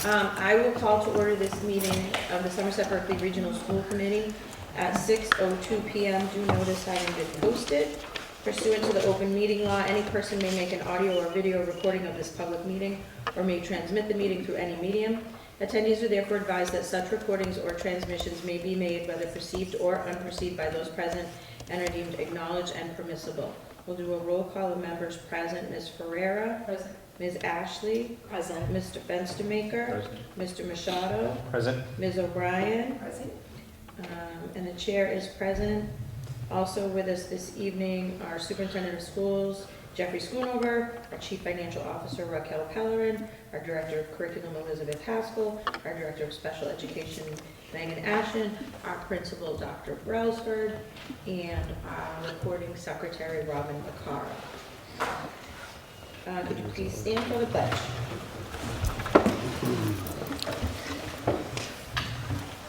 I will call to order this meeting of the Somerset Berkley Regional School Committee at 6:02 p.m. Due notice having been posted. Pursuant to the open meeting law, any person may make an audio or video recording of this public meeting or may transmit the meeting through any medium. Attendees are therefore advised that such recordings or transmissions may be made, whether perceived or unperceived, by those present and are deemed acknowledged and permissible. We'll do a roll call of members present. Ms. Ferreira. Present. Ms. Ashley. Present. Mr. Fenstermaker. Present. Mr. Machado. Present. Ms. O'Brien. Present. And the chair is present. Also with us this evening, our Superintendent of Schools, Jeffrey Schoonover, our Chief Financial Officer, Raquel Pellerin, our Director of Curriculum, Elizabeth Haskell, our Director of Special Education, Megan Ashton, our Principal, Dr. Brailsford, and our Recording Secretary, Robin Vaccaro. Could you please stand for the pledge?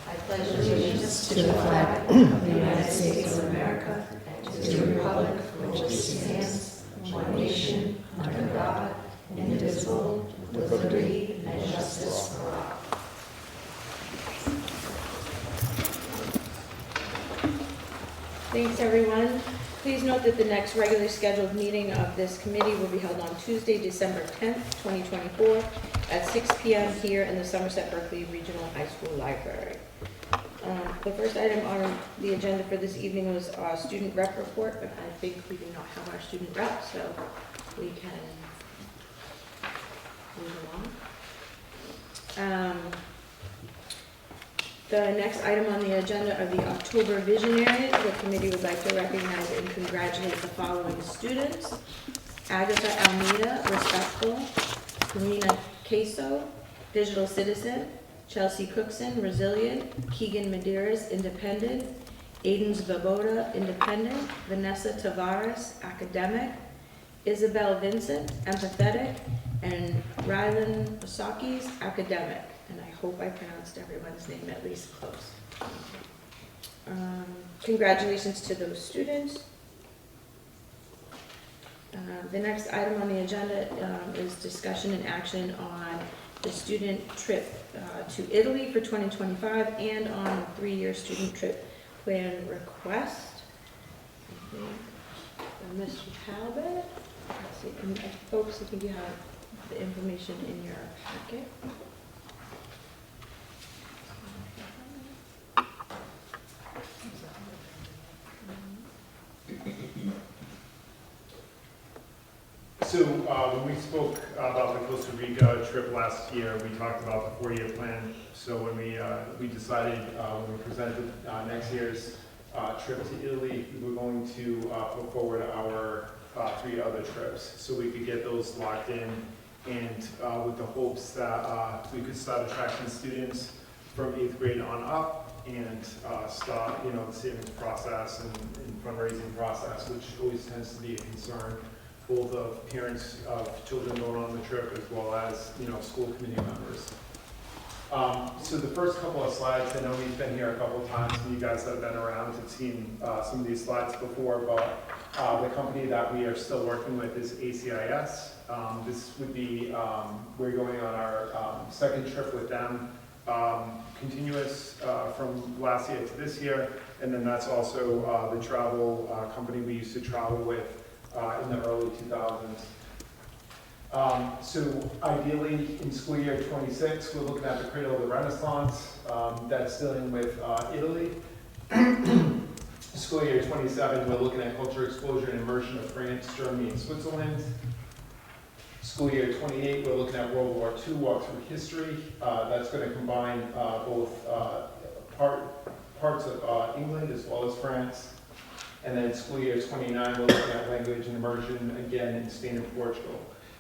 I pledge allegiance to the flag of the United States of America and to the republic for which it stands, one nation, under God, indivisible, with liberty and justice for all. Thanks, everyone. Please note that the next regularly scheduled meeting of this committee will be held on Tuesday, December 10th, 2024, at 6 p.m. here in the Somerset Berkley Regional High School Library. The first item on the agenda for this evening was our student rep report, but I think we do not have our student rep, so we can move along. The next item on the agenda are the October Visionaries. The committee would like to recognize and congratulate the following students: Agatha Almeida, respectful; Karina Queso, digital citizen; Chelsea Cookson, resilient; Keegan Medeiros, independent; Aiden Zvaboda, independent; Vanessa Tavares, academic; Isabel Vincent, empathetic; and Rylan Osakis, academic. And I hope I pronounced everyone's name at least close. Congratulations to those students. The next item on the agenda is discussion and action on the student trip to Italy for 2025 and on a 3-year student trip plan request. I think Mr. Talbot. Let's see, and folks, I think you have the information in your packet. So when we spoke about the Costa Rica trip last year, we talked about the 4-year plan. So when we decided, when we presented next year's trip to Italy, we were going to put forward our 3 other trips so we could get those locked in, and with the hopes that we could start attracting students from 8th grade on up and start, the savings process and fundraising process, which always tends to be a concern, both of parents of children going on the trip as well as, school committee members. So the first couple of slides, I know we've been here a couple of times, and you guys that have been around have seen some of these slides before, but the company that we are still working with is ACIS. This would be, we're going on our second trip with them, continuous from last year to this year, and then that's also the travel company we used to travel with in the early 2000s. So ideally, in school year 26, we're looking at the Cradle of the Renaissance. That's dealing with Italy. School year 27, we're looking at culture exposure and immersion of France, Germany, and Switzerland. School year 28, we're looking at World War II, walk through history. That's going to combine both parts of England as well as France. And then school year 29, we're looking at language and immersion, again, in Spain and Portugal.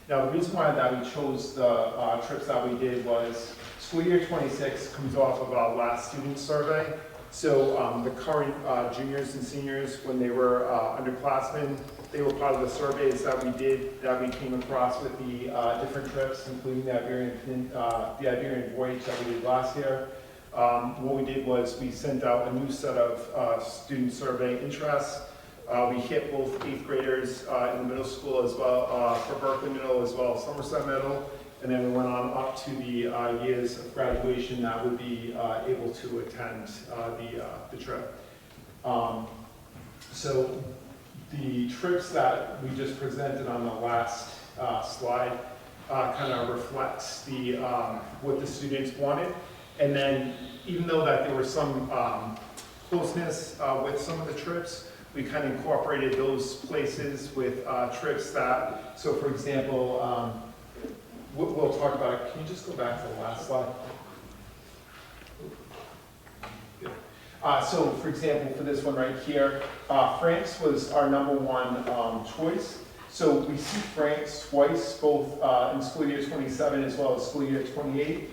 Now, the reason why that we chose the trips that we did was school year 26 comes off of our last student survey. So the current juniors and seniors, when they were underclassmen, they were part of the surveys that we did, that we came across with the different trips, including the Iberian voyage that we did last year. What we did was we sent out a new set of student survey interests. We hit both 8th graders in the middle school as well, for Berkley Middle as well as Somerset Middle, and then we went on up to the years of graduation that would be able to attend the trip. So the trips that we just presented on the last slide kind of reflects the what the students wanted. And then even though that there was some closeness with some of the trips, we kind of incorporated those places with trips that, so for example, we'll talk about it. Can you just go back to the last slide? So for example, for this one right here, France was our #1 choice. So we see France twice, both in school year 27 as well as school year 28.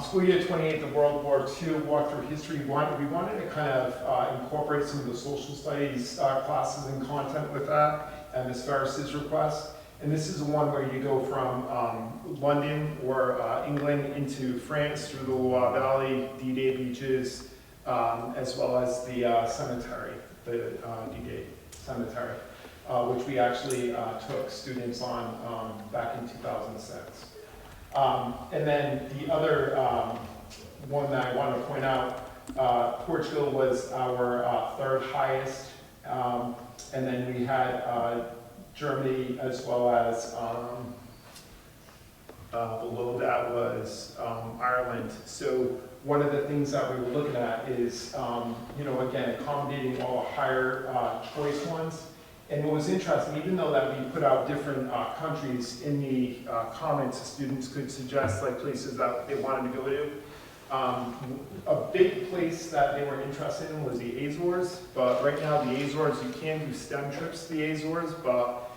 School year 28, the World War II walk through history, we wanted to kind of incorporate some of the social studies classes and content with that, and as far as his request. And this is one where you go from London or England into France through the Loire Valley, D-Day beaches, as well as the cemetery, the D-Day cemetery, which we actually took students on back in 2006. And then the other one that I want to point out, Portugal was our third highest, and then we had Germany as well as below that was Ireland. So one of the things that we were looking at is, you know, again, accommodating all higher choice ones. And what was interesting, even though that we put out different countries in the comments, students could suggest like places that they wanted to go to. A big place that they were interested in was the Azores, but right now the Azores, you can do STEM trips to the Azores, but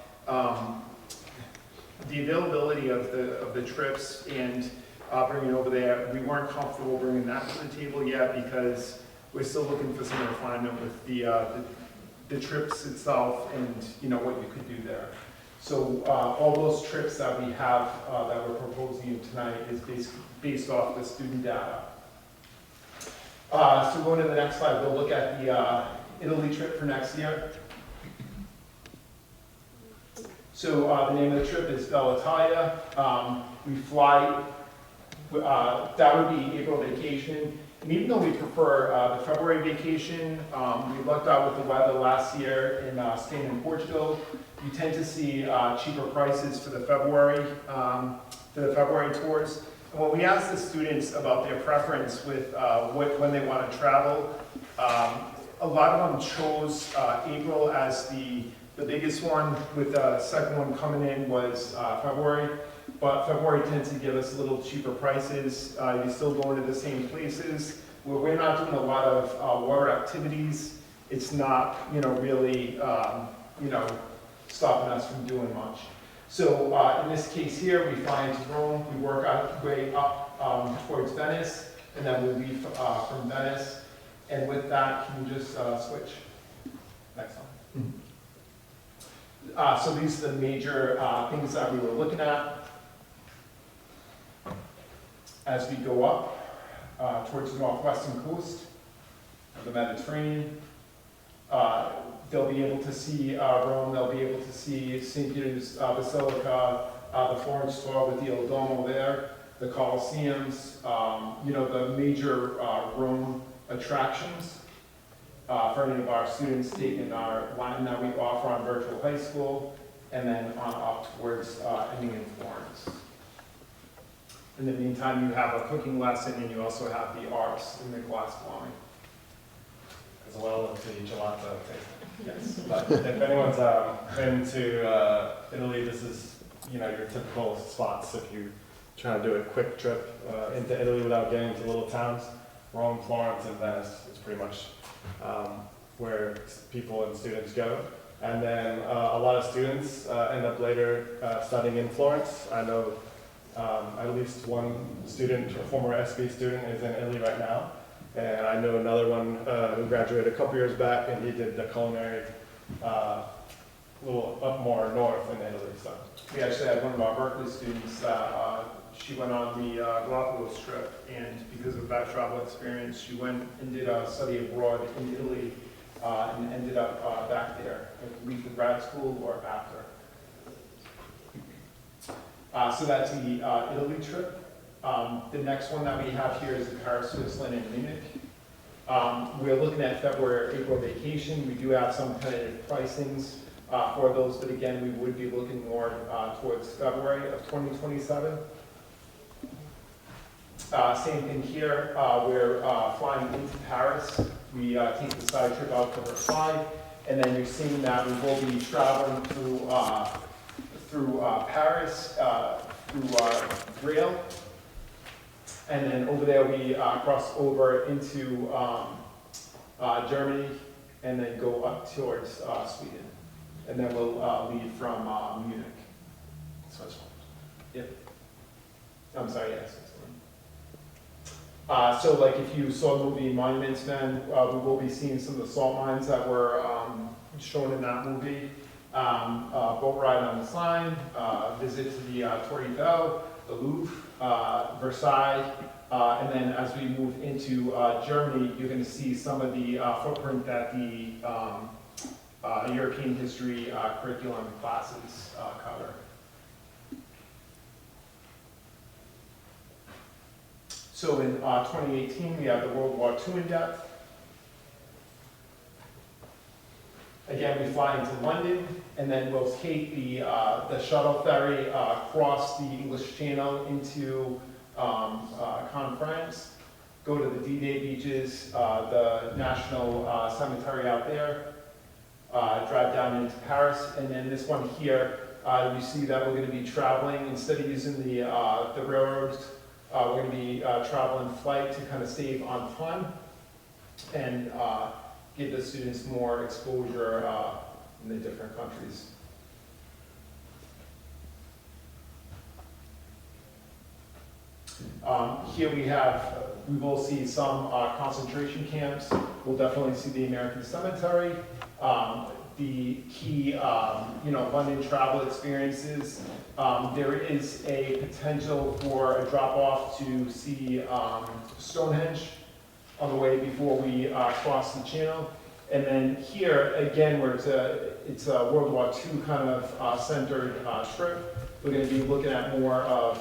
the availability of the trips and bringing over there, we weren't comfortable bringing that to the table yet because we're still looking for some refinement with the trips itself and you know what you could do there. So all those trips that we have that we're proposing you tonight is based off the student data. So going to the next slide, we'll look at the Italy trip for next year. So the name of the trip is Bella Italia. We fly, that would be April vacation. And even though we prefer the February vacation, we lucked out with the weather last year in Spain and Portugal. You tend to see cheaper prices for the February tours. And when we asked the students about their preference with when they want to travel, a lot of them chose April as the biggest one, with the second one coming in was February. But February tends to give us a little cheaper prices. You're still going to the same places. We're not doing a lot of water activities. It's not, you know, really, you know, stopping us from doing much. So in this case here, we fly into Rome. We work our way up towards Venice, and then we'll leave from Venice. And with that, can you just switch? Next one. So these are the major things that we were looking at. As we go up towards the northwestern coast of the Mediterranean, they'll be able to see Rome, they'll be able to see St. Peter's Basilica, the Florence tour with the Il Duomo there, the Colosseums, you know, the major Rome attractions for any of our students taking our Latin that we offer on virtual high school, and then on up towards ending in Florence. In the meantime, you have a cooking lesson, and you also have the arts in the glass blowing. As well as the gelato tasting. Yes. But if anyone's been to Italy, this is, you know, your typical spots if you try to do a quick trip into Italy without getting to little towns. Rome, Florence, and Venice is pretty much where people and students go. And then a lot of students end up later studying in Florence. I know at least one student, a former SB student, is in Italy right now. And I know another one who graduated a couple years back, and he did the culinary a little up more north in Italy. So We actually had one of our Berkley students that she went on the Galapagos trip, and because of that travel experience, she went and did a study abroad in Italy and ended up back there, I believe for grad school or after. So that's the Italy trip. The next one that we have here is the Paris, Switzerland, and Munich. We're looking at February, April vacation. We do have some tentative pricings for those, but again, we would be looking more towards February of 2027. Same thing here, we're flying into Paris. We take the side trip out to Versailles, and then you're seeing that we will be traveling through Paris, through rail, and then over there we cross over into Germany, and then go up towards Sweden, and then we'll leave from Munich. Switzerland. Yep. I'm sorry, yes. So like if you saw the movie Monuments Men, we will be seeing some of the salt mines that were shown in that movie. Boat ride on the Seine, visit to the Tour Eiffel, the Louvre, Versailles, and then as we move into Germany, you're going to see some of the footprint that the European history curriculum classes cover. So in 2018, we have the World War II in depth. Again, we fly into London, and then we'll take the shuttle ferry across the English Channel into France, go to the D-Day beaches, the National Cemetery out there, drive down into Paris, and then this one here, you see that we're going to be traveling, instead of using the railroads, we're going to be traveling flight to kind of save on time and give the students more exposure in the different countries. Here we will see some concentration camps. We'll definitely see the American Cemetery. The key, London travel experiences. There is a potential for a drop-off to see Stonehenge on the way before we cross the channel. And then here, again, where it's a World War II kind of centered trip, we're going to be looking at more of,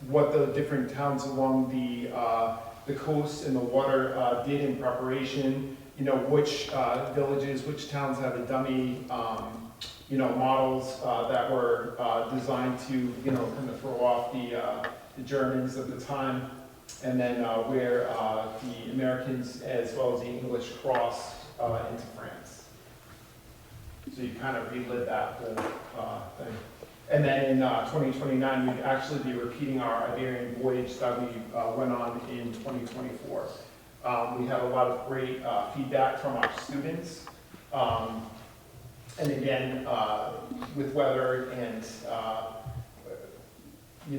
what the different towns along the coast and the water did in preparation. Which villages, which towns have the dummy, models that were designed to, kind of throw off the Germans at the time, and then where the Americans as well as the English crossed into France. So you kind of relive that whole thing. And then in 2029, we'd actually be repeating our Iberian voyage that we went on in 2024. We have a lot of great feedback from our students. And again, with weather and,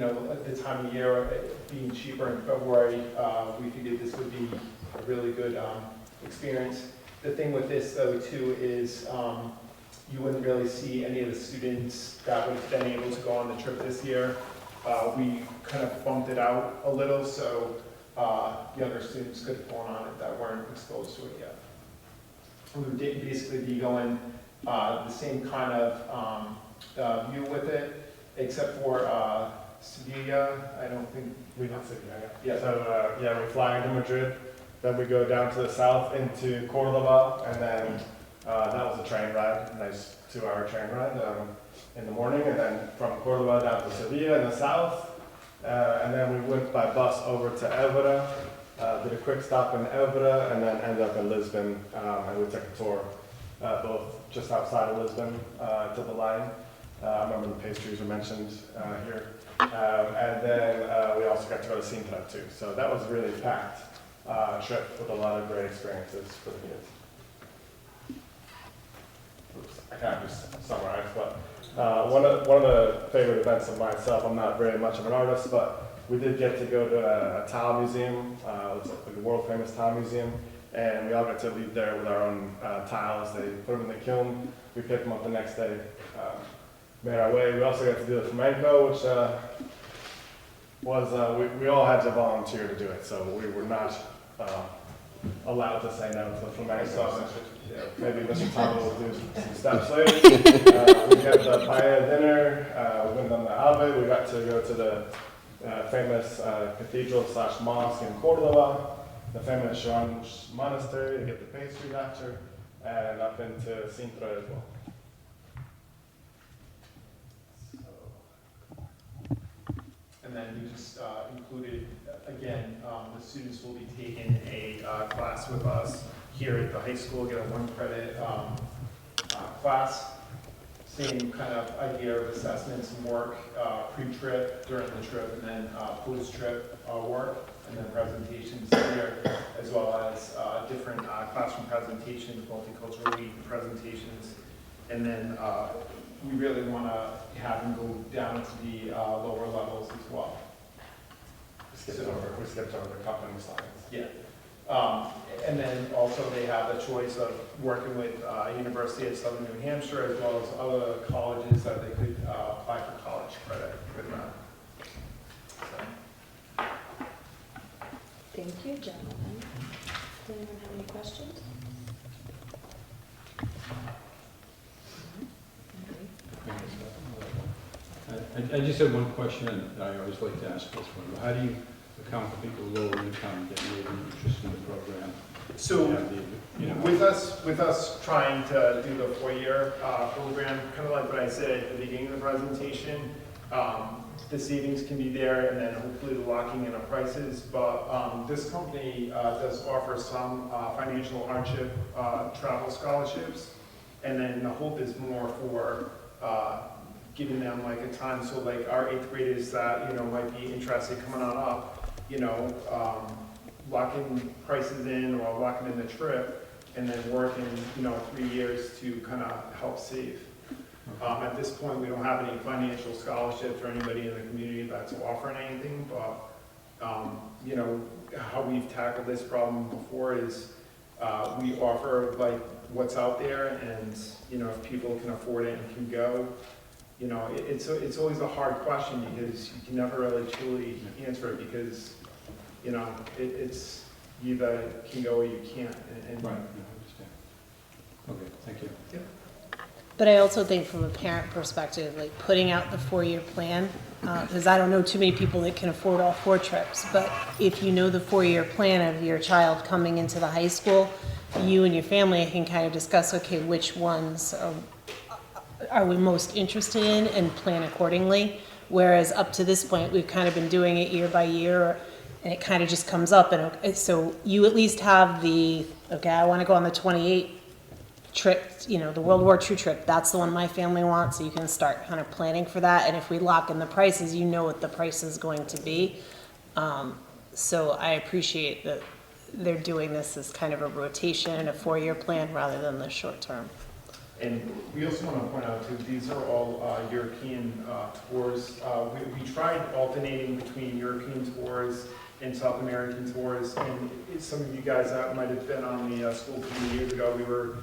at the time of year being cheaper in February, we figured this would be a really good experience. The thing with this, though, too, is you wouldn't really see any of the students that would have been able to go on the trip this year. We kind of bumped it out a little, so younger students could have gone on it that weren't exposed to it yet. We would basically be going the same kind of view with it, except for Sevilla. I don't think We did Sevilla, yeah. So, we fly into Madrid, then we go down to the south into Cordoba, and then that was a train ride, nice 2-hour train ride in the morning, and then from Cordoba down to Sevilla in the south, and then we went by bus over to Évora, did a quick stop in Évora, and then ended up in Lisbon, and we took a tour both just outside of Lisbon to the line. I remember the pastries were mentioned here. And then we also got to go to Sintra too. So that was a really packed trip with a lot of great experiences for the kids. Oops, I kind of just summarized, but one of the favorite events of myself, I'm not very much of an artist, but we did get to go to a tile museum. It's like a world famous tile museum. And we all got to leave there with our own tiles. They put them in the kiln. We picked them up the next day. Made our way. We also got to do the flamenco, which was, we all had to volunteer to do it, so we were not allowed to say no to the flamenco. maybe Mr. Tuttle will do some steps later. We had the paella dinner, we went on the Ave, we got to go to the famous cathedral/mosque in Cordova, the famous Sharon Monastery to get the pastries after, and up into Sintra as well. And then we just included, again, the students will be taking a class with us here at the high school, get a 1 credit class. Same kind of idea of assessments and work, pre-trip, during the trip, and then post-trip work, and then presentations here, as well as different classroom presentations, multicultural week presentations. And then we really want to have them go down to the lower levels as well. We skipped over the company slides. Yeah. And then also they have a choice of working with University of Southern New Hampshire as well as other colleges that they could apply for college credit with them. So. Thank you, gentlemen. Does anyone have any questions? I just have one question, and I always like to ask this one. How do you account for people lower income that may be interested in the program? So Have the, you know, with us trying to do the 4-year program, kind of like what I said at the beginning of the presentation, the savings can be there and then hopefully the locking in of prices. But this company does offer some financial hardship travel scholarships. And then the hope is more for giving them like a time. So like our 8th graders that, you know, might be interested coming on up, you know, locking prices in or locking in the trip and then working, you know, 3 years to kind of help save. At this point, we don't have any financial scholarships or anybody in the community that's offering anything, but, you know, how we've tackled this problem before is we offer like what's out there and, you know, if people can afford it and can go, you know, it's always a hard question because you can never really truly answer it because, you know, it's you either can go or you can't. And right, I understand. Okay, thank you. Yeah. But I also think from a parent perspective, like putting out the 4-year plan, because I don't know too many people that can afford all 4 trips, but if you know the 4-year plan of your child coming into the high school, you and your family can kind of discuss, okay, which ones are we most interested in and plan accordingly. Whereas up to this point, we've kind of been doing it year by year, and it kind of just comes up. And so you at least have the, okay, I want to go on the 28 trip, you know, the World War II trip. That's the one my family wants. So you can start kind of planning for that. And if we lock in the prices, you know what the price is going to be. So I appreciate that they're doing this as kind of a rotation and a 4-year plan rather than the short term. And we also want to point out too, these are all European tours. We tried alternating between European tours and South American tours. And some of you guys that might have been on the school committee years ago, we were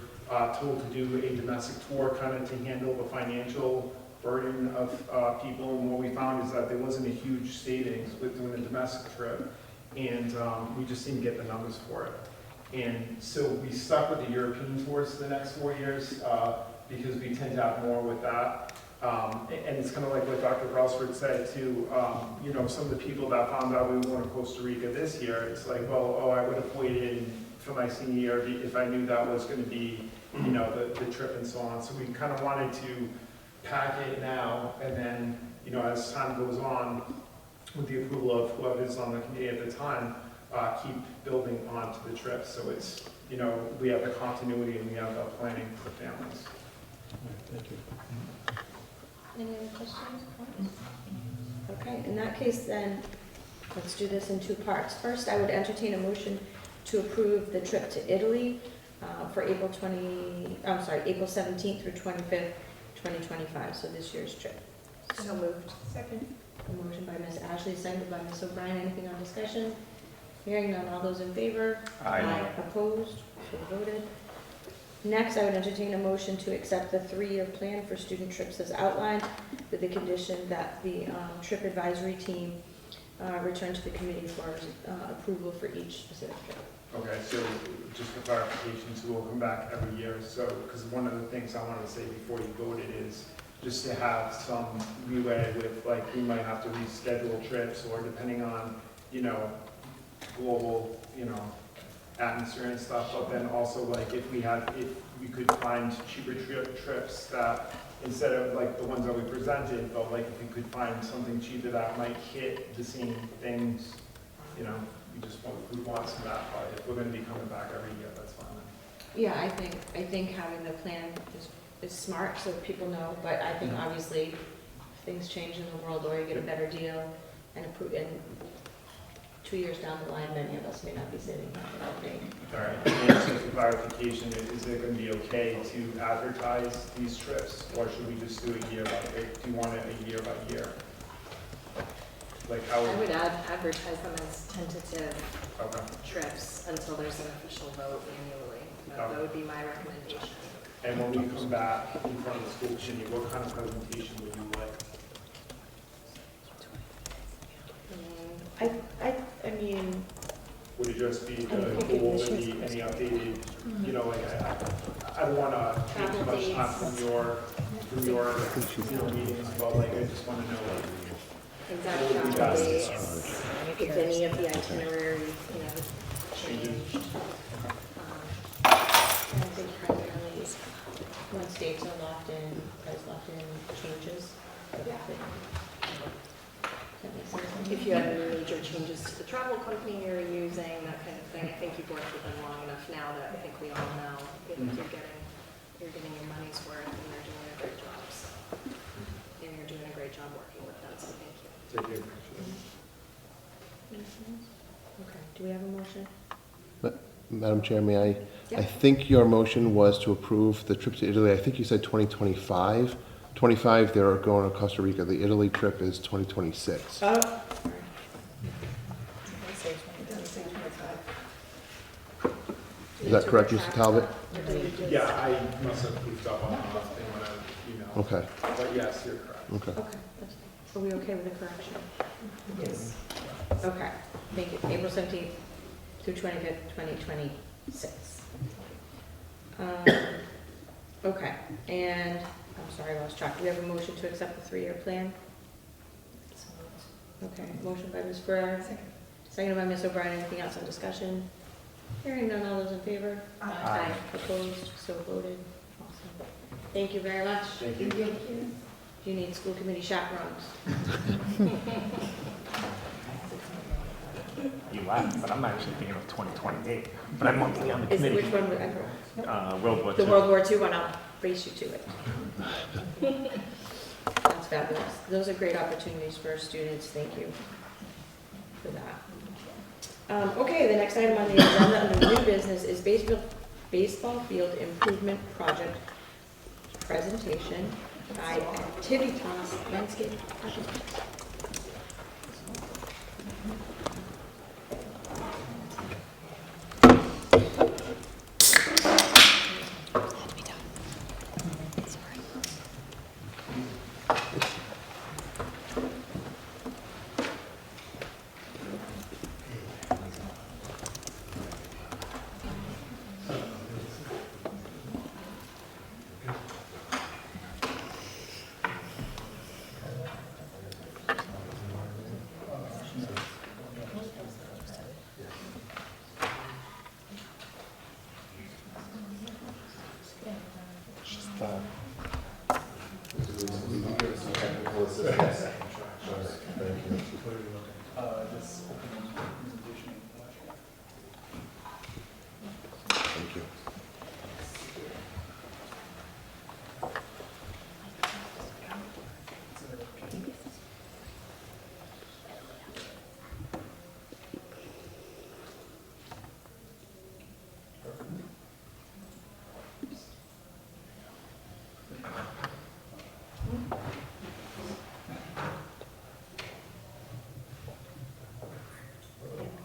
told to do a domestic tour kind of to handle the financial burden of people. And what we found is that there wasn't a huge savings with doing a domestic trip. And we just didn't get the numbers for it. And so we stuck with the European tours for the next 4 years because we tend to have more with that. And it's kind of like what Dr. Brelsford said too, you know, some of the people that found out we were going to Costa Rica this year, it's like, well, oh, I would have waited for my senior year if I knew that was going to be, you know, the trip and so on. So we kind of wanted to pack it now and then, you know, as time goes on, with the approval of whoever's on the committee at the time, keep building onto the trip. So it's, you know, we have the continuity and we have the planning for families. Thank you. Any other questions? Okay, in that case then, let's do this in 2 parts. First, I would entertain a motion to approve the trip to Italy for April 17th through 25th, 2025, so this year's trip. So moved. Second. A motion by Ms. Ashley, seconded by Ms. O'Brien. Anything on discussion? Hearing none. All those in favor? Aye. Opposed? So voted. Next, I would entertain a motion to accept the 3-year plan for student trips as outlined with the condition that the trip advisory team return to the committee for approval for each specific trip. Okay, so just for clarification, so we'll come back every year, so, because one of the things I wanted to say before you voted is just to have some leeway with, like, we might have to reschedule trips, or depending on, you know, global, you know, atmosphere and stuff, but then also, like, if we could find cheaper trips that, instead of like the ones that we presented, but like if we could find something cheaper that might hit the same things, you know, we want some of that, but if we're gonna be coming back every year, that's fine. Yeah, I think having the plan is smart, so people know, but I think obviously if things change in the world, or you get a better deal, and 2 years down the line, many of us may not be sitting here, I think. All right, and just for clarification, is it gonna be okay to advertise these trips, or should we just do it year by year? Do you want it a year by year? Like how? I would advertise them as tentative Okay. trips until there's an official vote annually. That would be my recommendation. And when we come back in front of the school committee, what kind of presentation would you like? I mean, Would it just be the I think goal, it should- any updated, you know, like, I don't wanna take too much time from your, you know, meetings, but like, I just wanna know, like, Exact What would be travel best? dates, if any of the itinerary, you know, changes. changed. I think primarily, once dates are locked in, changes. That makes sense. If you have any major changes to the travel company you're using, that kind of thing, I think you've worked with them long enough now that I think we all know, you know, you're getting your money's worth, and they're doing a great job, so. And you're doing a great job working with them, so thank you. Take it. Okay, do we have a motion? Madam Chair, may I? Yeah. I think your motion was to approve the trip to Italy. I think you said 2025. 25, they're going to Costa Rica. The Italy trip is 2026. Oh. Is that correct, Mr. Talbot? Yeah, I must have goofed up on the thing when I emailed. Okay, But yes, you're correct. okay. Okay, that's fine. Are we okay with the correction? Yes. Okay, thank you. April 17th through 25th, 2026. Okay, and, I'm sorry, I lost track. Do we have a motion to accept the 3-year plan? Okay, motion by Ms. Ferrer. Seconded by Ms. O'Brien. Anything else on discussion? Hearing none, all those in favor? Aye. Opposed, so voted. Awesome. Thank you very much. Thank you. Do you need school committee chaperones? You laugh, but I'm actually thinking of 2028. But I'm on the Is it, which committee. one would I go? World War The II. World War II one, I'll race you to it. That's fabulous. Those are great opportunities for students. Thank you for that. Okay, the next item on the agenda under new business is baseball field improvement project presentation by Activitas Landscape Architects. Thank you.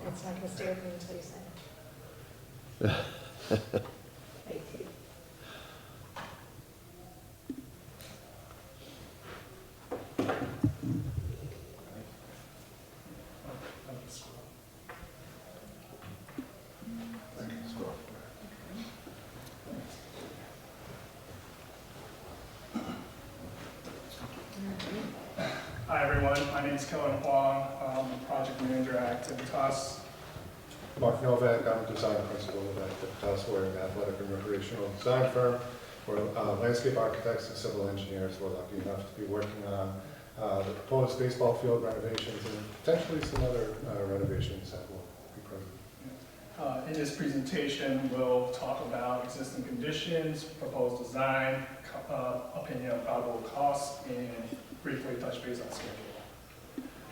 It's not gonna stay open until you sign it. Thank you. name's Kellen Huang, I'm the project manager at Activitas. Mark Novak, I'm a design principal at Activitas. We're an athletic and recreational design firm. We're landscape architects and civil engineers. We're lucky enough to be working on the proposed baseball field renovations and potentially some other renovations that will be present. In this presentation, we'll talk about existing conditions, proposed design, opinion of probable costs, and briefly touch base on schedule.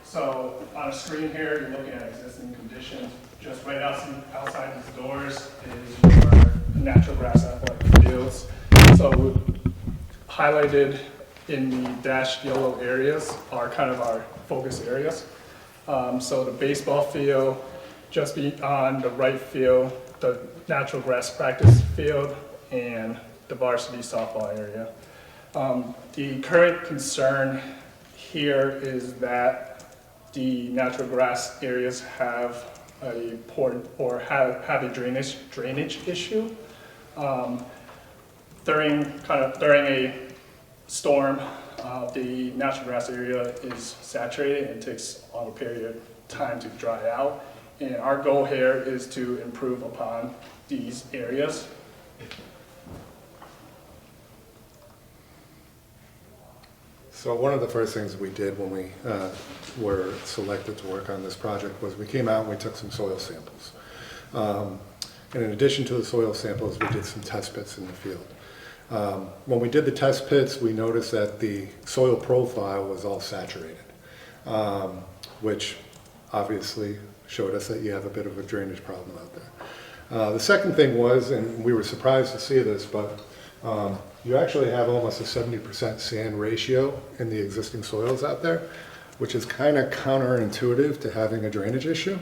So on the screen here, you're looking at existing conditions. Just right outside these doors is your natural grass athletic fields. So highlighted in the dashed yellow areas are kind of our focus areas. So the baseball field, just beyond the right field, the natural grass practice field, and the varsity softball area. The current concern here is that the natural grass areas have a poor or have a drainage issue. During a storm, the natural grass area is saturated and takes a longer period of time to dry out. And our goal here is to improve upon these areas. So one of the first things we did when we were selected to work on this project was we came out and we took some soil samples. And in addition to the soil samples, we did some test pits in the field. When we did the test pits, we noticed that the soil profile was all saturated, which obviously showed us that you have a bit of a drainage problem out there. The second thing was, and we were surprised to see this, but you actually have almost a 70% sand ratio in the existing soils out there, which is kind of counterintuitive to having a drainage issue.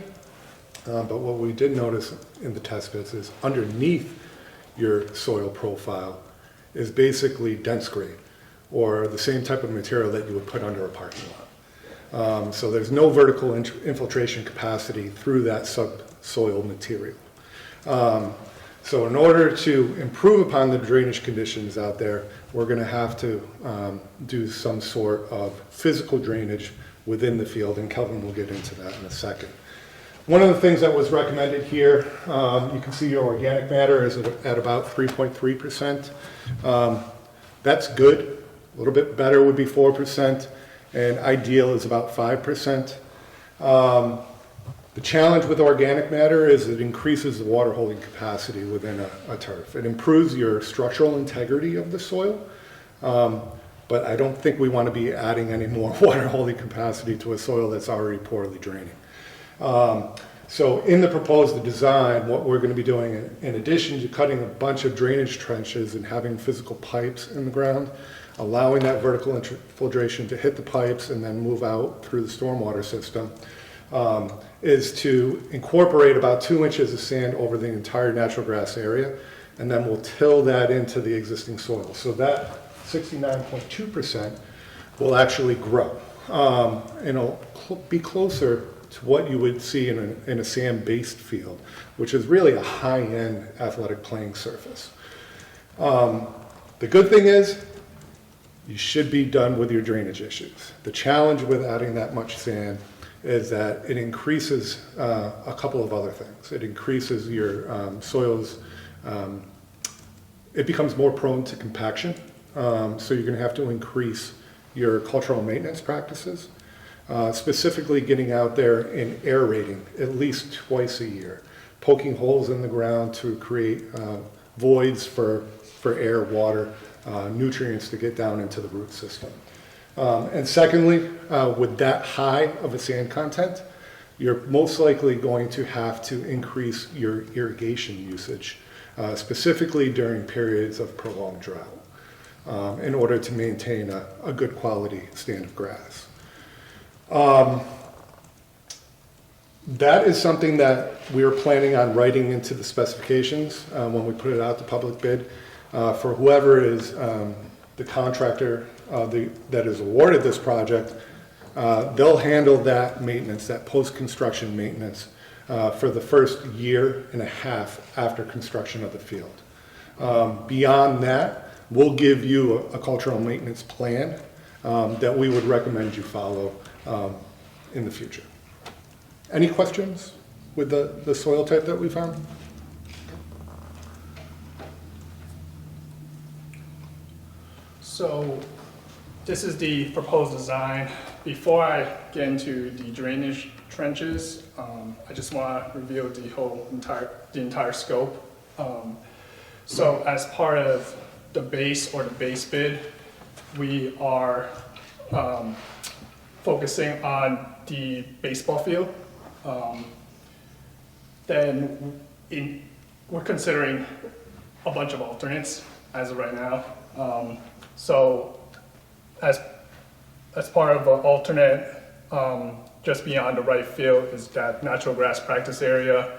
But what we did notice in the test pits is underneath your soil profile is basically dense grade, or the same type of material that you would put under a parking lot. So there's no vertical infiltration capacity through that subsoil material. So in order to improve upon the drainage conditions out there, we're going to have to do some sort of physical drainage within the field, and Kelvin will get into that in a second. One of the things that was recommended here, you can see your organic matter is at about 3.3%. That's good. A little bit better would be 4%, and ideal is about 5%. The challenge with organic matter is it increases the water holding capacity within a turf. It improves your structural integrity of the soil, but I don't think we want to be adding any more water holding capacity to a soil that's already poorly draining. So in the proposed design, what we're going to be doing, in addition to cutting a bunch of drainage trenches and having physical pipes in the ground, allowing that vertical infiltration to hit the pipes and then move out through the stormwater system, is to incorporate about 2 inches of sand over the entire natural grass area, and then we'll till that into the existing soil. So that 69.2% will actually grow, and it'll be closer to what you would see in a sand-based field, which is really a high-end athletic playing surface. The good thing is, you should be done with your drainage issues. The challenge with adding that much sand is that it increases a couple of other things. It increases your soils, it becomes more prone to compaction, so you're going to have to increase your cultural maintenance practices, specifically getting out there and aerating at least twice a year, poking holes in the ground to create voids for air, water, nutrients to get down into the root system. And secondly, with that high of a sand content, you're most likely going to have to increase your irrigation usage, specifically during periods of prolonged drought, in order to maintain a good quality stand of grass. That is something that we are planning on writing into the specifications when we put it out to public bid. For whoever is the contractor that is awarded this project, they'll handle that maintenance, that post-construction maintenance, for the first year and a half after construction of the field. Beyond that, we'll give you a cultural maintenance plan that we would recommend you follow in the future. Any questions with the soil type that we found? So this is the proposed design. Before I get into the drainage trenches, I just want to reveal the entire scope. So as part of the base or the base bid, we are focusing on the baseball field. Then we're considering a bunch of alternates as of right now. So as part of an alternate, just beyond the right field is that natural grass practice area,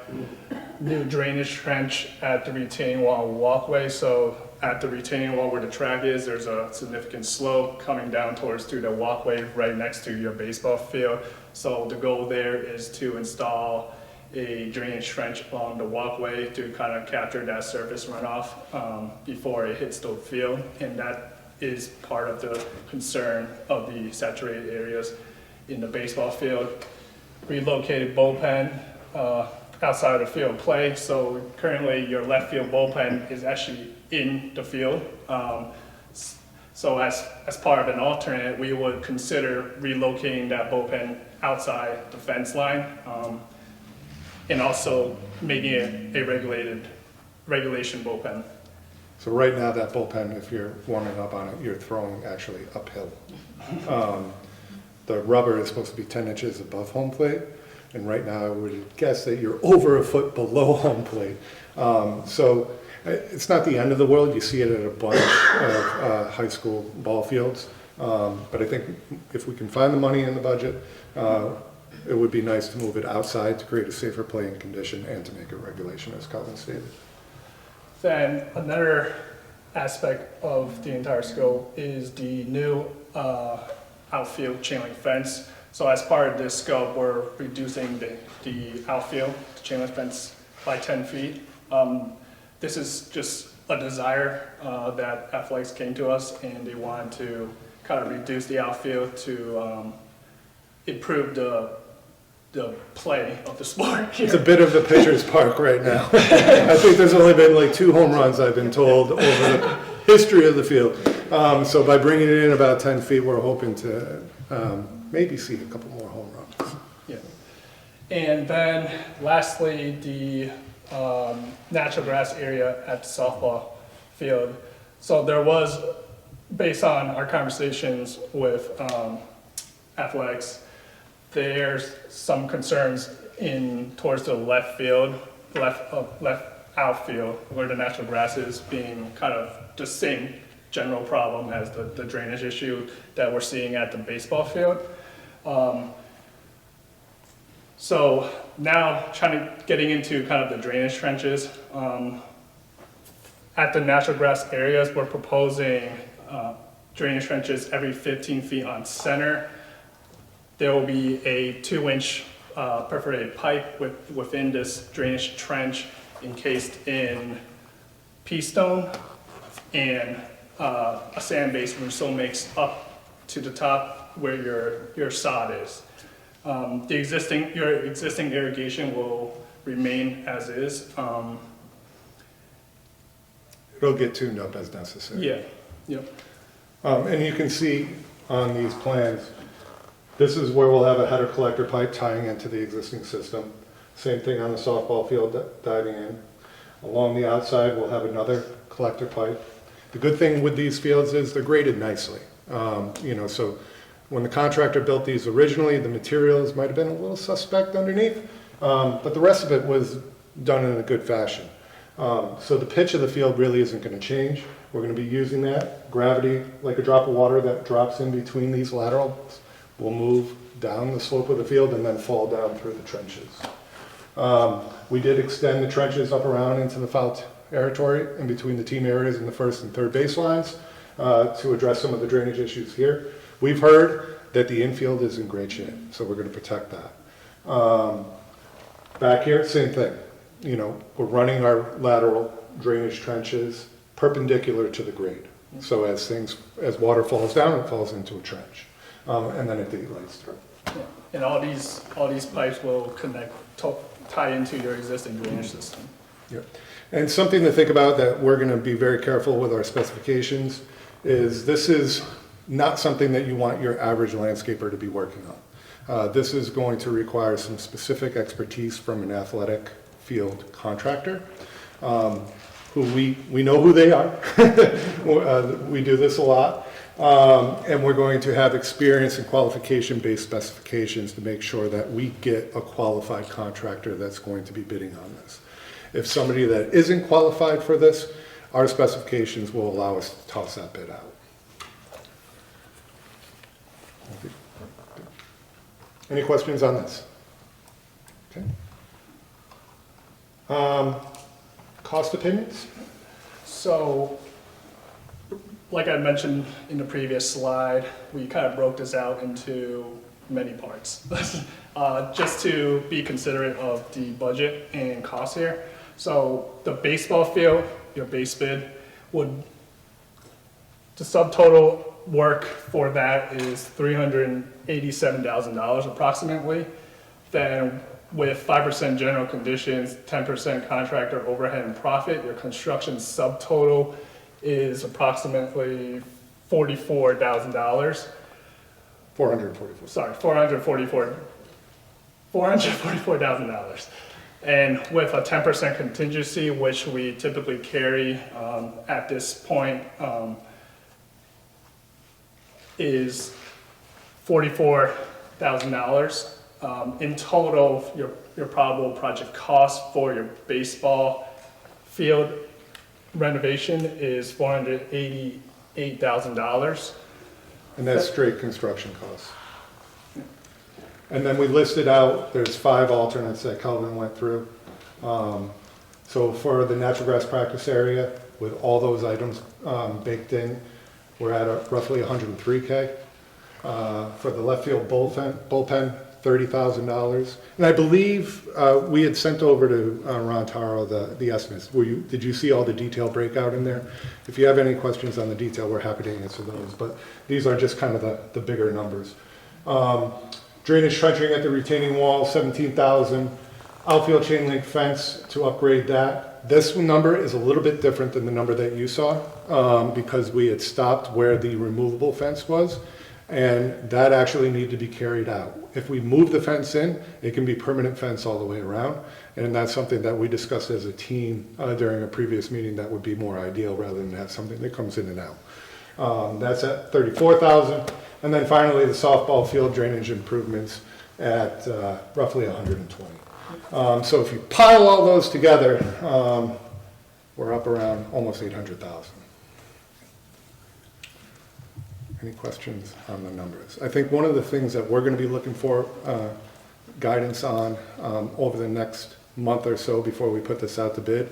new drainage trench at the retaining wall walkway. So at the retaining wall where the track is, there's a significant slope coming down through the walkway right next to your baseball field. So the goal there is to install a drainage trench along the walkway to kind of capture that surface runoff before it hits the field. And that is part of the concern of the saturated areas in the baseball field. Relocated bullpen outside of the field play. So currently your left field bullpen is actually in the field. So as part of an alternate, we would consider relocating that bullpen outside the fence line and also making it a regulation bullpen. So right now, that bullpen, if you're warming up on it, you're throwing actually uphill. The rubber is supposed to be 10 inches above home plate, and right now I would guess that you're over a foot below home plate. So it's not the end of the world. You see it at a bunch of high school ball fields. But I think if we can find the money in the budget, it would be nice to move it outside to create a safer playing condition and to make it regulation, as Colin stated. Then another aspect of the entire scope is the new outfield chain link fence. So as part of this scope, we're reducing the outfield chain link fence by 10 feet. This is just a desire that athletics came to us, and they wanted to kind of reduce the outfield to improve the play of the sport here. It's a bit of the pitcher's park right now. I think there's only been like 2 home runs, I've been told, over the history of the field. So by bringing it in about 10 feet, we're hoping to maybe see a couple more home runs. Yeah. And then lastly, the natural grass area at the softball field. So there was, based on our conversations with athletics, there's some concerns towards the left field, left outfield, where the natural grass is, being kind of the same general problem as the drainage issue that we're seeing at the baseball field. So now getting into kind of the drainage trenches. At the natural grass areas, we're proposing drainage trenches every 15 feet on center. There will be a 2-inch perforated pipe within this drainage trench encased in pea stone and a sand base which still makes up to the top where your sod is. Your existing irrigation will remain as is. It'll get tuned up as necessary. Yeah. Yep. And you can see on these plans, this is where we'll have a header collector pipe tying into the existing system. Same thing on the softball field diving in. Along the outside, we'll have another collector pipe. The good thing with these fields is they're graded nicely. So when the contractor built these originally, the materials might have been a little suspect underneath, but the rest of it was done in a good fashion. So the pitch of the field really isn't going to change. We're going to be using that gravity, like a drop of water that drops in between these laterals, will move down the slope of the field and then fall down through the trenches. We did extend the trenches up around into the foul territory in between the team areas and the first and third base lines to address some of the drainage issues here. We've heard that the infield is in great shape, so we're going to protect that. Back here, same thing. We're running our lateral drainage trenches perpendicular to the grade. So as water falls down, it falls into a trench, and then it delights through. And all these pipes will tie into your existing drainage system. Yep. And something to think about that we're going to be very careful with our specifications is this is not something that you want your average landscaper to be working on. This is going to require some specific expertise from an athletic field contractor, who we know who they are. We do this a lot. And we're going to have experience and qualification-based specifications to make sure that we get a qualified contractor that's going to be bidding on this. If somebody that isn't qualified for this, our specifications will allow us to toss that bid out. Any questions on this? Okay. Cost opinions? So, like I mentioned in the previous slide, we kind of broke this out into many parts, just to be considerate of the budget and cost here. So the baseball field, your base bid, the subtotal work for that is $387,000 approximately. Then with 5% general conditions, 10% contractor overhead and profit, your construction subtotal is approximately $44,000. 444. Sorry, $444,000. And with a 10% contingency, which we typically carry at this point, is $44,000. In total, your probable project cost for your baseball field renovation is $488,000. And that's straight construction costs. And then we listed out, there's 5 alternates that Calvin went through. So for the natural grass practice area, with all those items baked in, we're at roughly $103K. For the left field bullpen, $30,000. And I believe we had sent over to Ron Taro the estimates. Did you see all the detail breakout in there? If you have any questions on the detail, we're happy to answer those. But these are just kind of the bigger numbers. Drainage trenching at the retaining wall, $17,000. Outfield chain link fence to upgrade that. This number is a little bit different than the number that you saw because we had stopped where the removable fence was, and that actually needed to be carried out. If we move the fence in, it can be permanent fence all the way around, and that's something that we discussed as a team during a previous meeting that would be more ideal rather than have something that comes in and out. That's at $34,000. And then finally, the softball field drainage improvements at roughly $120,000. So if you pile all those together, we're up around almost $800,000. Any questions on the numbers? I think one of the things that we're going to be looking for guidance on over the next month or so before we put this out to bid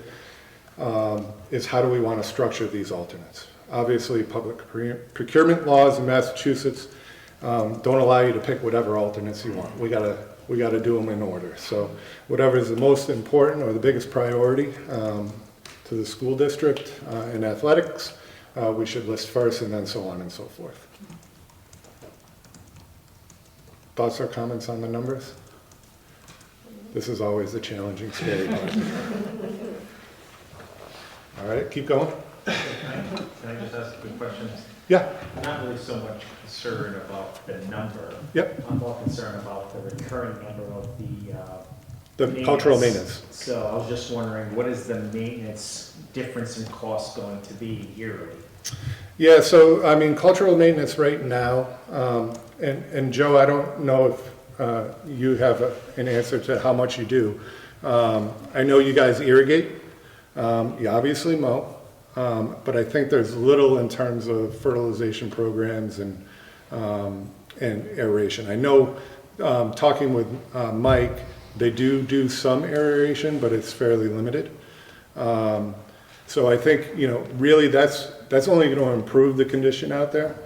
is how do we want to structure these alternates? Obviously, public procurement laws in Massachusetts don't allow you to pick whatever alternates you want. We gotta do them in order. So whatever is the most important or the biggest priority to the school district in athletics, we should list first, and then so on and so forth. Thoughts or comments on the numbers? This is always the challenging, scary part. All right, keep going. Can I just ask a quick question? Yeah. I'm not really so much concerned about the number. Yep. I'm more concerned about the recurring number of the cultural maintenance. So I was just wondering, what is the maintenance difference in cost going to be yearly? Yeah, so I mean, cultural maintenance right now, and Joe, I don't know if you have an answer to how much you do. I know you guys irrigate. You obviously mow. But I think there's little in terms of fertilization programs and aeration. I know, talking with Mike, they do some aeration, but it's fairly limited. So I think, really that's only going to improve the condition out there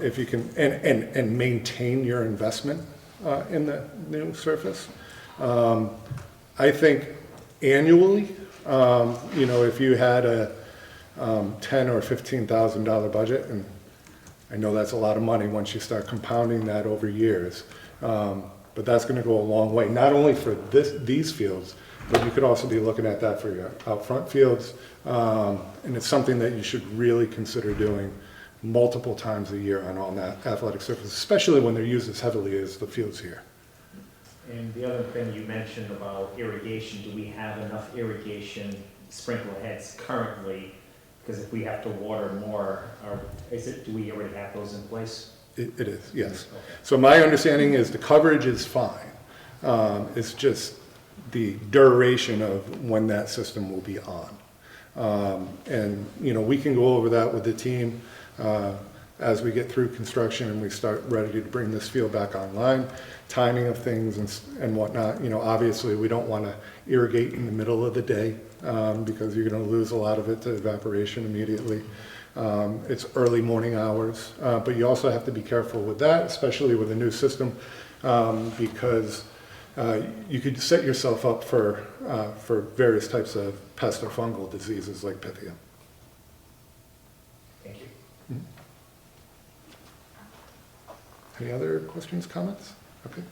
if you can, and maintain your investment in the new surface. I think annually, if you had a $10,000 or $15,000 budget, and I know that's a lot of money once you start compounding that over years. But that's gonna go a long way, not only for these fields, but you could also be looking at that for your out front fields. And it's something that you should really consider doing multiple times a year on all that athletic surfaces, especially when they're used as heavily as the fields here. And the other thing you mentioned about irrigation, do we have enough irrigation sprinkler heads currently? Because if we have to water more, or do we already have those in place? It is, yes. Okay. So my understanding is the coverage is fine. It's just the duration of when that system will be on. And, you know, we can go over that with the team as we get through construction and we start ready to bring this field back online. Timing of things and whatnot, you know, obviously we don't want to irrigate in the middle of the day because you're going to lose a lot of it to evaporation immediately. It's early morning hours, but you also have to be careful with that, especially with a new system, because you could set yourself up for various types of pest or fungal diseases like Pythia. Thank you. Any other questions, comments? Okay.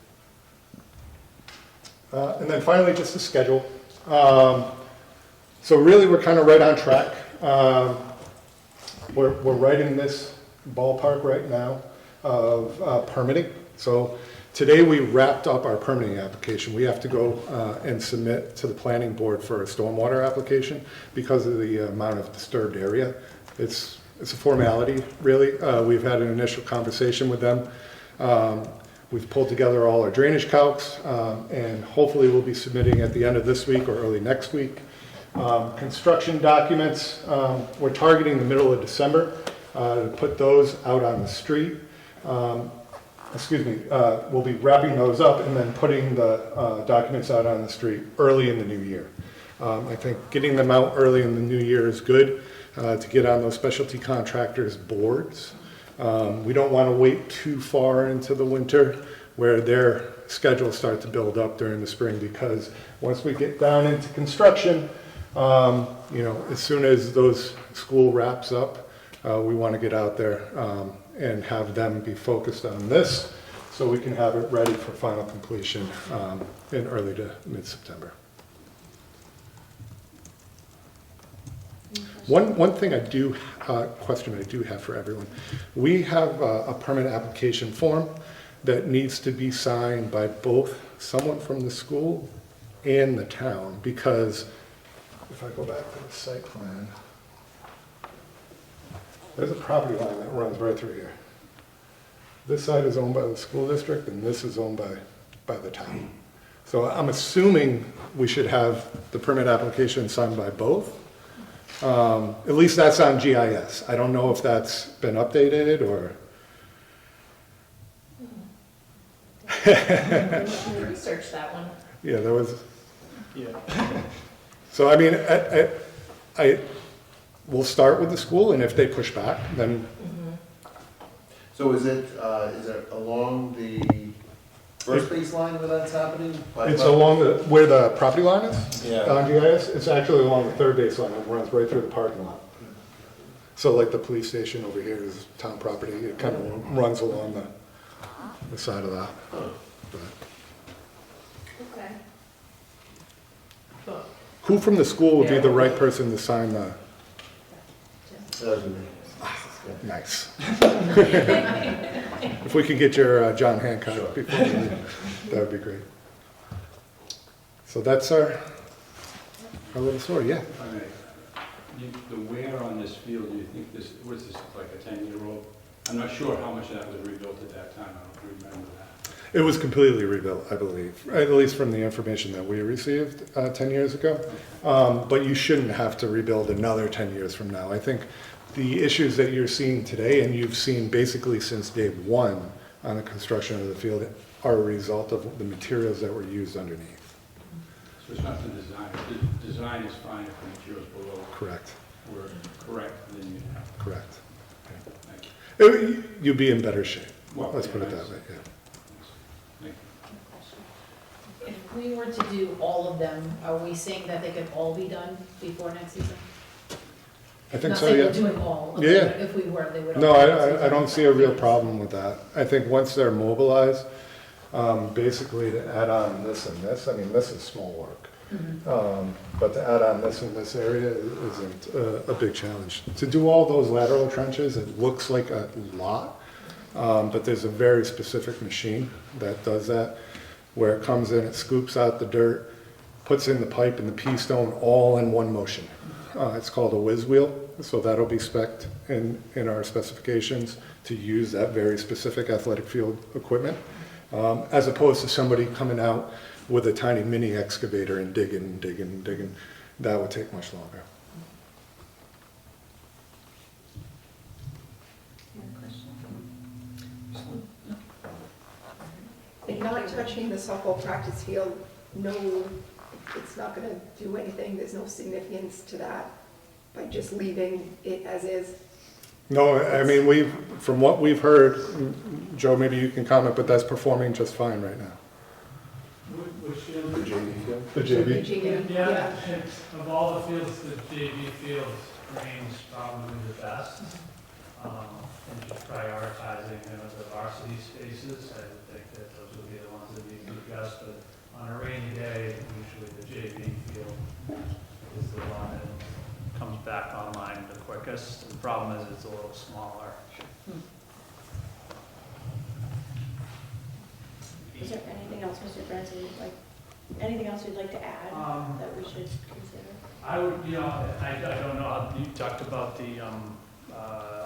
And then finally, just the schedule. So really, we're kind of right on track. We're right in this ballpark right now of permitting. So today we wrapped up our permitting application. We have to go and submit to the planning board for a stormwater application because of the amount of disturbed area. It's a formality, really. We've had an initial conversation with them. We've pulled together all our drainage calcs, and hopefully we'll be submitting at the end of this week or early next week. Construction documents, we're targeting the middle of December to put those out on the street. We'll be wrapping those up and then putting the documents out on the street early in the new year. I think getting them out early in the new year is good to get on those specialty contractors' boards. We don't want to wait too far into the winter where their schedules start to build up during the spring, because once we get down into construction, you know, as soon as those school wraps up, we want to get out there and have them be focused on this so we can have it ready for final completion in early to mid-September. One thing question I do have for everyone. We have a permit application form that needs to be signed by both someone from the school and the town, because if I go back to the site plan, there's a property line that runs right through here. This side is owned by the school district and this is owned by the town. So I'm assuming we should have the permit application signed by both. At least that's on GIS. I don't know if that's been updated or. Research that one. Yeah, there was. Yeah. So I mean, I we'll start with the school, and if they push back, then. So is it along the first base line where that's happening? It's along where the property line is? Yeah. On GIS? It's actually along the third base line. It runs right through the parking lot. So like the police station over here is town property. It kind of runs along the side of that. But Okay. who from the school would be the right person to sign the? Nice. If we could get your John Hancock before we leave, that would be great. So that's our little story, yeah. If I may, the wear on this field, do you think this, what is this, like a 10-year-old? I'm not sure how much of that was rebuilt at that time, I don't remember that. It was completely rebuilt, I believe, at least from the information that we received 10 years ago. But you shouldn't have to rebuild another 10 years from now. I think the issues that you're seeing today, and you've seen basically since day one on the construction of the field, are a result of the materials that were used underneath. So it's not the design. The design is fine if the materials below Correct. were correct, then you'd have. Correct. Thank you. You'd be in better shape. Well, Let's yeah, put it that's- that way, yeah. Thank you. If we were to do all of them, are we saying that they could all be done before next season? I think Not so, saying yeah. we're doing all. Yeah. If we were, they would all. No, be next I season. don't see a real problem with that. I think once they're mobilized, Basically, to add on this and this, I mean, this is small work. But to add on this in this area isn't a big challenge. To do all those lateral trenches, it looks like a lot, but there's a very specific machine that does that, where it comes in, it scoops out the dirt, puts in the pipe and the pea-stone all in one motion. It's called a whiz wheel, so that'll be spec'd in our specifications to use that very specific athletic field equipment, as opposed to somebody coming out with a tiny mini excavator and digging. That would take much longer. And not touching the softball practice field, no, it's not gonna do anything, there's no significance to that by just leaving it as is. No, I mean, from what we've heard, Joe, maybe you can comment, but that's performing just fine right now. Which field? The JV field? The JV? Yeah. Of all the fields, the JV field remains probably the best. And just prioritizing the varsity spaces, I would think that those would be the ones that need to be addressed. But on a rainy day, usually the JV field is the one that comes back online the quickest. The problem is it's a little smaller. Is there anything else, Mr. Francis, anything else you'd like to add that we should consider? I would, I don't know how you talked about the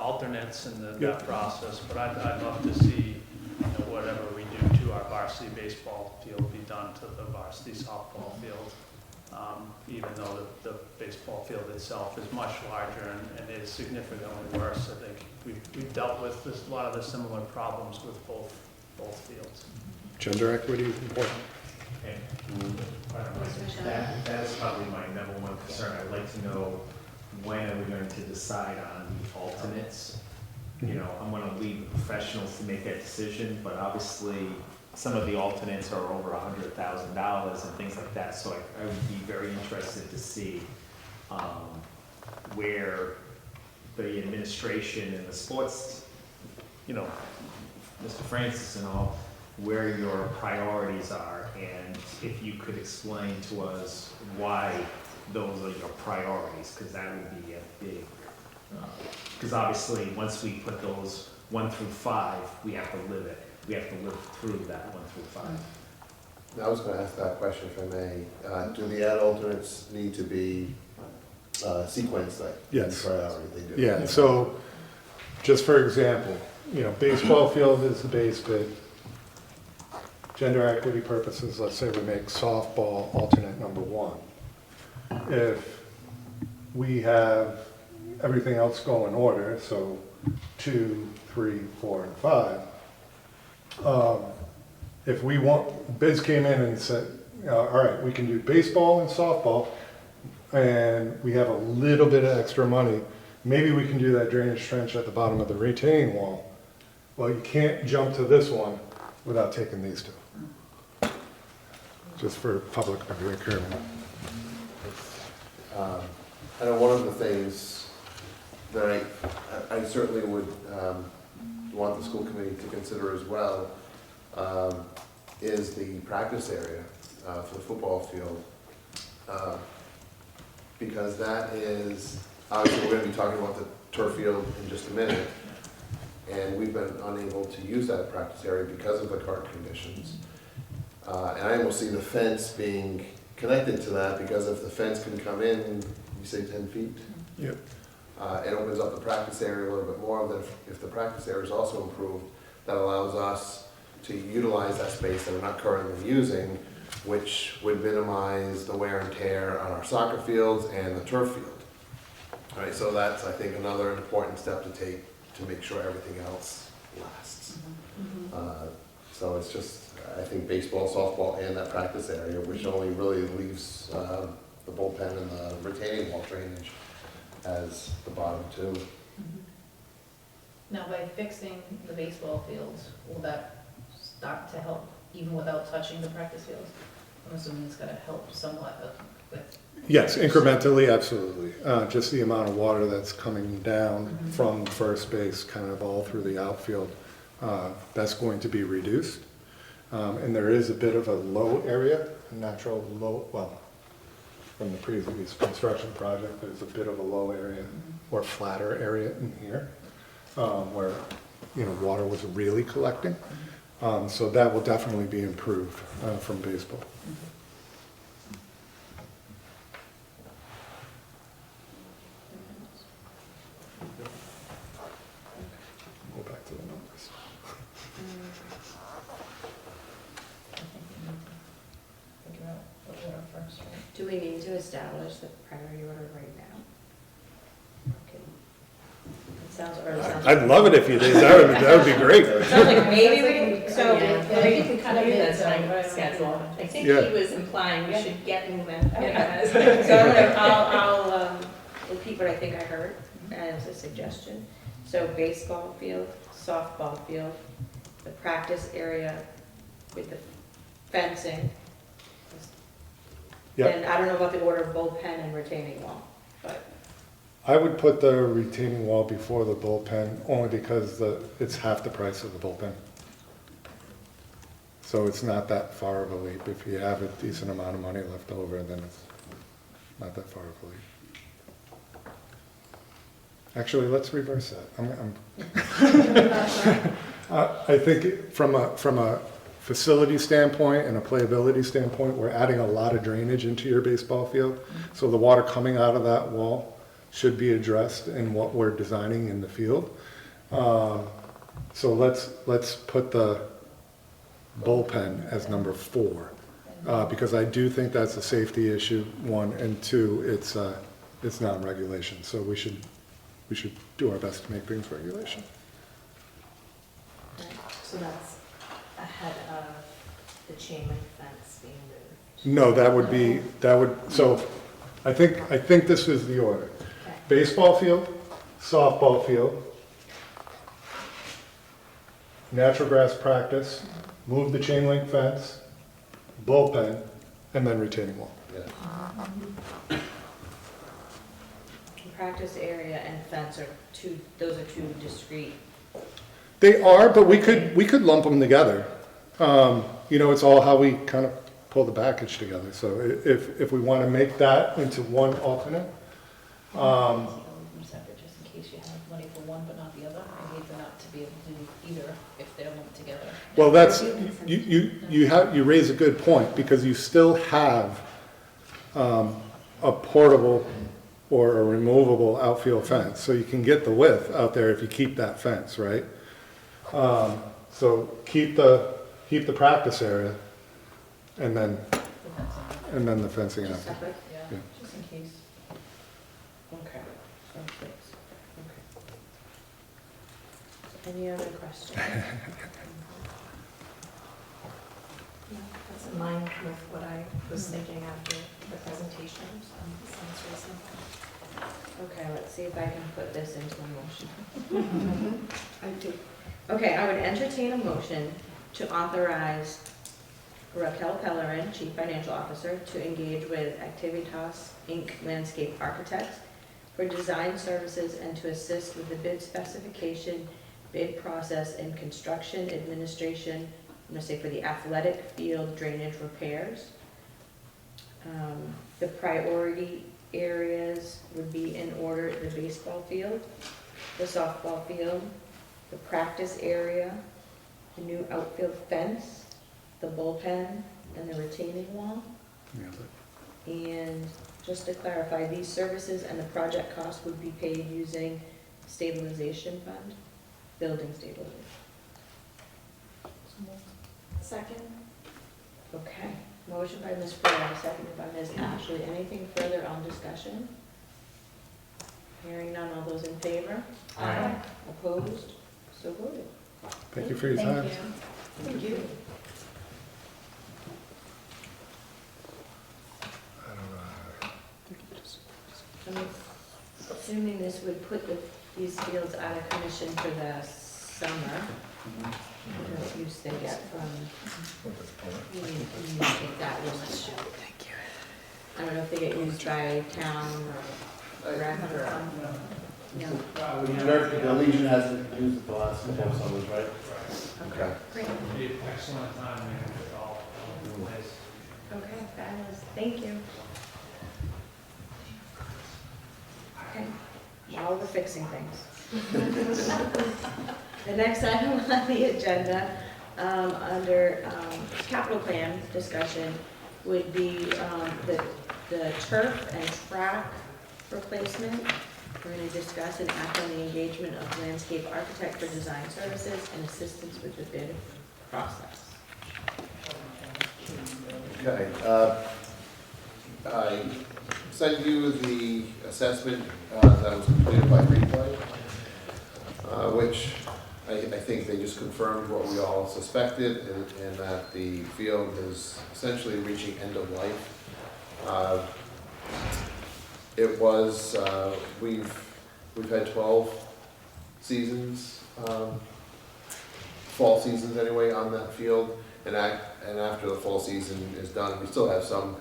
alternates and that process, but I'd love to see whatever we do to our varsity baseball field be done to the varsity softball field. Even though the baseball field itself is much larger and is significantly worse, I think we've dealt with a lot of the similar problems with both fields. Gender equity is important. Okay. That is probably my number one concern. I'd like to know, when are we going to decide on the alternates? I'm going to leave the professionals to make that decision, but obviously some of the alternates are over $100,000 and things like that. So I would be very interested to see where the administration and the sports, Mr. Francis and all, where your priorities are, and if you could explain to us why those are your priorities, because that would be a big, because obviously once we put those 1 through 5, we have to live it. We have to live through that 1 through 5. I was going to ask that question, if I may. Do the ad alternates need to be sequenced like Yes. priority? They do. Yeah, so just for example, baseball field is the base bid. Gender equity purposes, let's say we make softball alternate number 1. If we have everything else go in order, so 2, 3, 4, and 5, if we want, bids came in and said, all right, we can do baseball and softball, and we have a little bit of extra money, maybe we can do that drainage trench at the bottom of the retaining wall. Well, you can't jump to this one without taking these 2. Just for public procurement. I know one of the things that I certainly would want the school committee to consider as well is the practice area for the football field. Because that is, obviously we're going to be talking about the turf field in just a minute, and we've been unable to use that practice area because of the current conditions. And I almost see the fence being connected to that, because if the fence can come in, you say 10 feet? Yep. It opens up the practice area a little bit more. Then if the practice area is also improved, that allows us to utilize that space that we're not currently using, which would minimize the wear and tear on our soccer fields and the turf field. All right, so that's, I think, another important step to take to make sure everything else lasts. So it's just, I think baseball, softball, and that practice area, which only really leaves the bullpen and the retaining wall drainage as the bottom 2. Now, by fixing the baseball fields, will that start to help even without touching the practice fields? I'm assuming it's gonna help somewhat with. Yes, incrementally, absolutely. Just the amount of water that's coming down from first base, kind of all through the outfield, that's going to be reduced. And there is a bit of a low area, a natural low, well, from the previous construction project, there's a bit of a low area or flatter area in here where, you know, water was really collecting. So that will definitely be improved from baseball. Go back to the numbers. Figure out the order first, right? Do we need to establish the priority order right now? Okay. It sounds, or it sounds. I'd love it if you did, that would be great. It sounds like maybe we can, so Yeah. maybe we can Kind of do that is, time schedule. I think Yeah. he was implying we should get moving. Yeah. So I'm gonna, I'll repeat what I think I heard as a suggestion. So baseball field, softball field, the practice area with the fencing. Yeah. And I don't know about the order of bullpen and retaining wall, but I would put the retaining wall before the bullpen, only because it's half the price of the bullpen. So it's not that far of a leap. If you have a decent amount of money left over, then it's not that far of a leap. Actually, let's reverse that. I think from a facility standpoint and a playability standpoint, we're adding a lot of drainage into your baseball field. So the water coming out of that wall should be addressed in what we're designing in the field. So let's put the bullpen as number 4, because I do think that's a safety issue, 1, and 2, it's non-regulation. So we should do our best to make things regulation. so that's ahead of the chain link fence being moved. No, so I think this is the order. Okay. Baseball field, softball field, natural grass practice, move the chain link fence, bullpen, and then retaining wall. Practice area and fence are those are two discrete. They are, but we could lump them together. You know, it's all how we kind of pull the package together. So if we want to make that into one alternate, Separate, just in case you have money for one but not the other. I hate not to be able to do either if they're lumped together. well, that's, you raise a good point, because you still have a portable or a removable outfield fence. So you can get the width out there if you keep that fence, right? So keep the practice area and then the fencing out. Separate? Yeah. Just in case. Okay. Any other questions? Yeah, that's in line with what I was thinking after the presentation, so sounds reasonable. Okay, let's see if I can put this into a motion. I do. Okay, I would entertain a motion to authorize Raquel Pellerin, Chief Financial Officer, to engage with Activitas Inc. Landscape Architects for design services and to assist with the bid specification, bid process, and construction administration, I'm gonna say for the athletic field drainage repairs. The priority areas would be in order: the baseball field, the softball field, the practice area, the new outfield fence, the bullpen, and the retaining wall. Yeah, And just to clarify, these services and the project cost would be paid using stabilization fund, building stabilization. Second? Okay, motion by Ms. Freya, seconded by Ms. Ashley. Anything further on discussion? Hearing none, all those in favor? Aye. Opposed? So voted. Thank you for your time. Thank you. I don't know. I'm assuming this would put these fields out of commission for the summer. What use they get from, you take that use. Thank you. I don't know if they get used by town or rec or, no. The Legion hasn't used it the last couple of summers, right? Okay. Great. Be an excellent time with all in place. Okay, fabulous. Thank you. Okay. While we're fixing things. The next item on the agenda, under capital plan discussion, would be the turf and track replacement. We're going to discuss and act on the engagement of landscape architect for design services and assistance with the bid process. Okay, I sent you the assessment that was completed by Replay, which I think they just confirmed what we all suspected, and that the field is essentially reaching end of life. It was, we've had 12 seasons, fall seasons anyway, on that field, and after the fall season is done, we still have some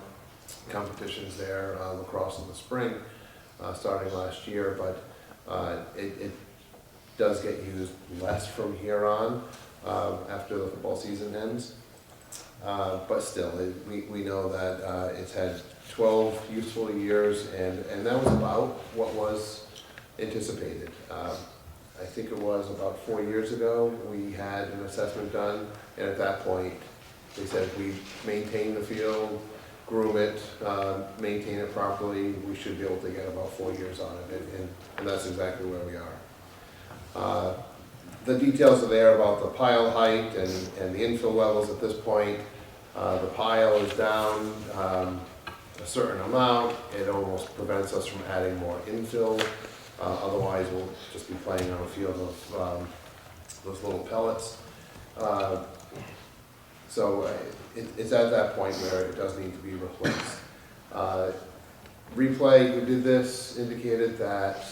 competitions there, lacrosse in the spring, starting last year, but it does get used less from here on, after the football season ends. But still, we know that it's had 12 useful years, and that was about what was anticipated. I think it was about 4 years ago, we had an assessment done, and at that point, they said if we maintain the field, groom it, maintain it properly, we should be able to get about 4 years on it, and that's exactly where we are. The details are there about the pile height and the infill levels at this point. The pile is down a certain amount. It almost prevents us from adding more infill. Otherwise, we'll just be playing on a field of those little pellets. So it's at that point where it does need to be replaced. Replay, who did this, indicated that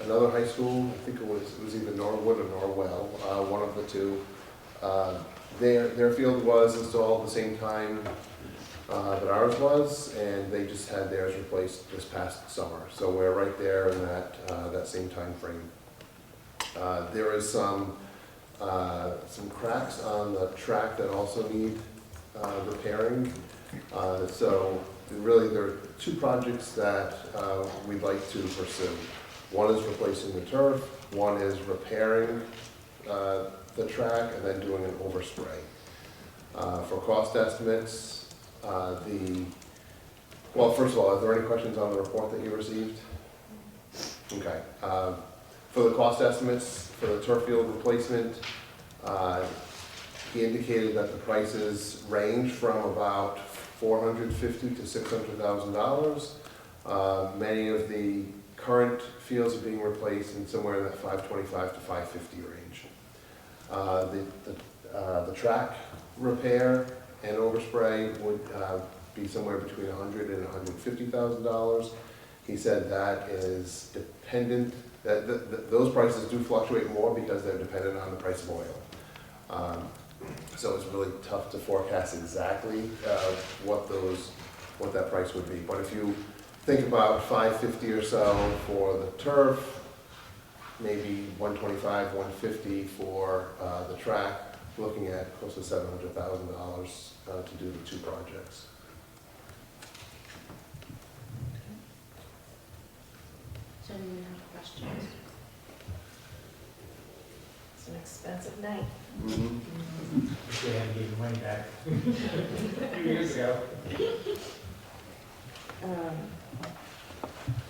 another high school, I think it was either Norwood or Norwell, one of the two, their field was installed at the same time that ours was, and they just had theirs replaced this past summer. So we're right there in that same time frame. There is some cracks on the track that also need repairing. So really, there are two projects that we'd like to pursue. One is replacing the turf, one is repairing the track, and then doing an overspray. For cost estimates, well, first of all, are there any questions on the report that you received? Okay. For the cost estimates for the turf field replacement, he indicated that the prices range from about $450,000 to $600,000. Many of the current fields are being replaced in somewhere in that $525,000 to $550,000 range. The track repair and overspray would be somewhere between $100,000 and $150,000. He said that is dependent, that those prices do fluctuate more because they're dependent on the price of oil. So it's really tough to forecast exactly what that price would be. But if you think about $550,000 or so for the turf, maybe $125,000, $150,000 for the track, looking at close to $700,000 to do the two projects. Does anyone have questions? It's an expensive night. We had to give the money back a few years ago.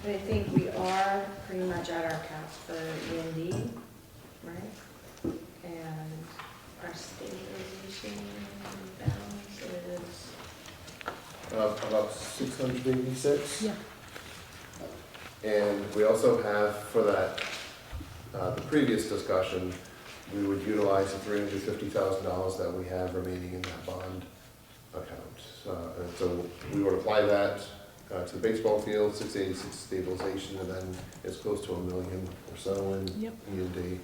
But I think we are pretty much at our caps for E&D, right? And our stabilization balance is, About 686. Yeah. And we also have, for that, the previous discussion, we would utilize the $350,000 that we have remaining in that bond account. And so we would apply that to the baseball field, 686 stabilization, and then it's close to $1 million or so in E&D.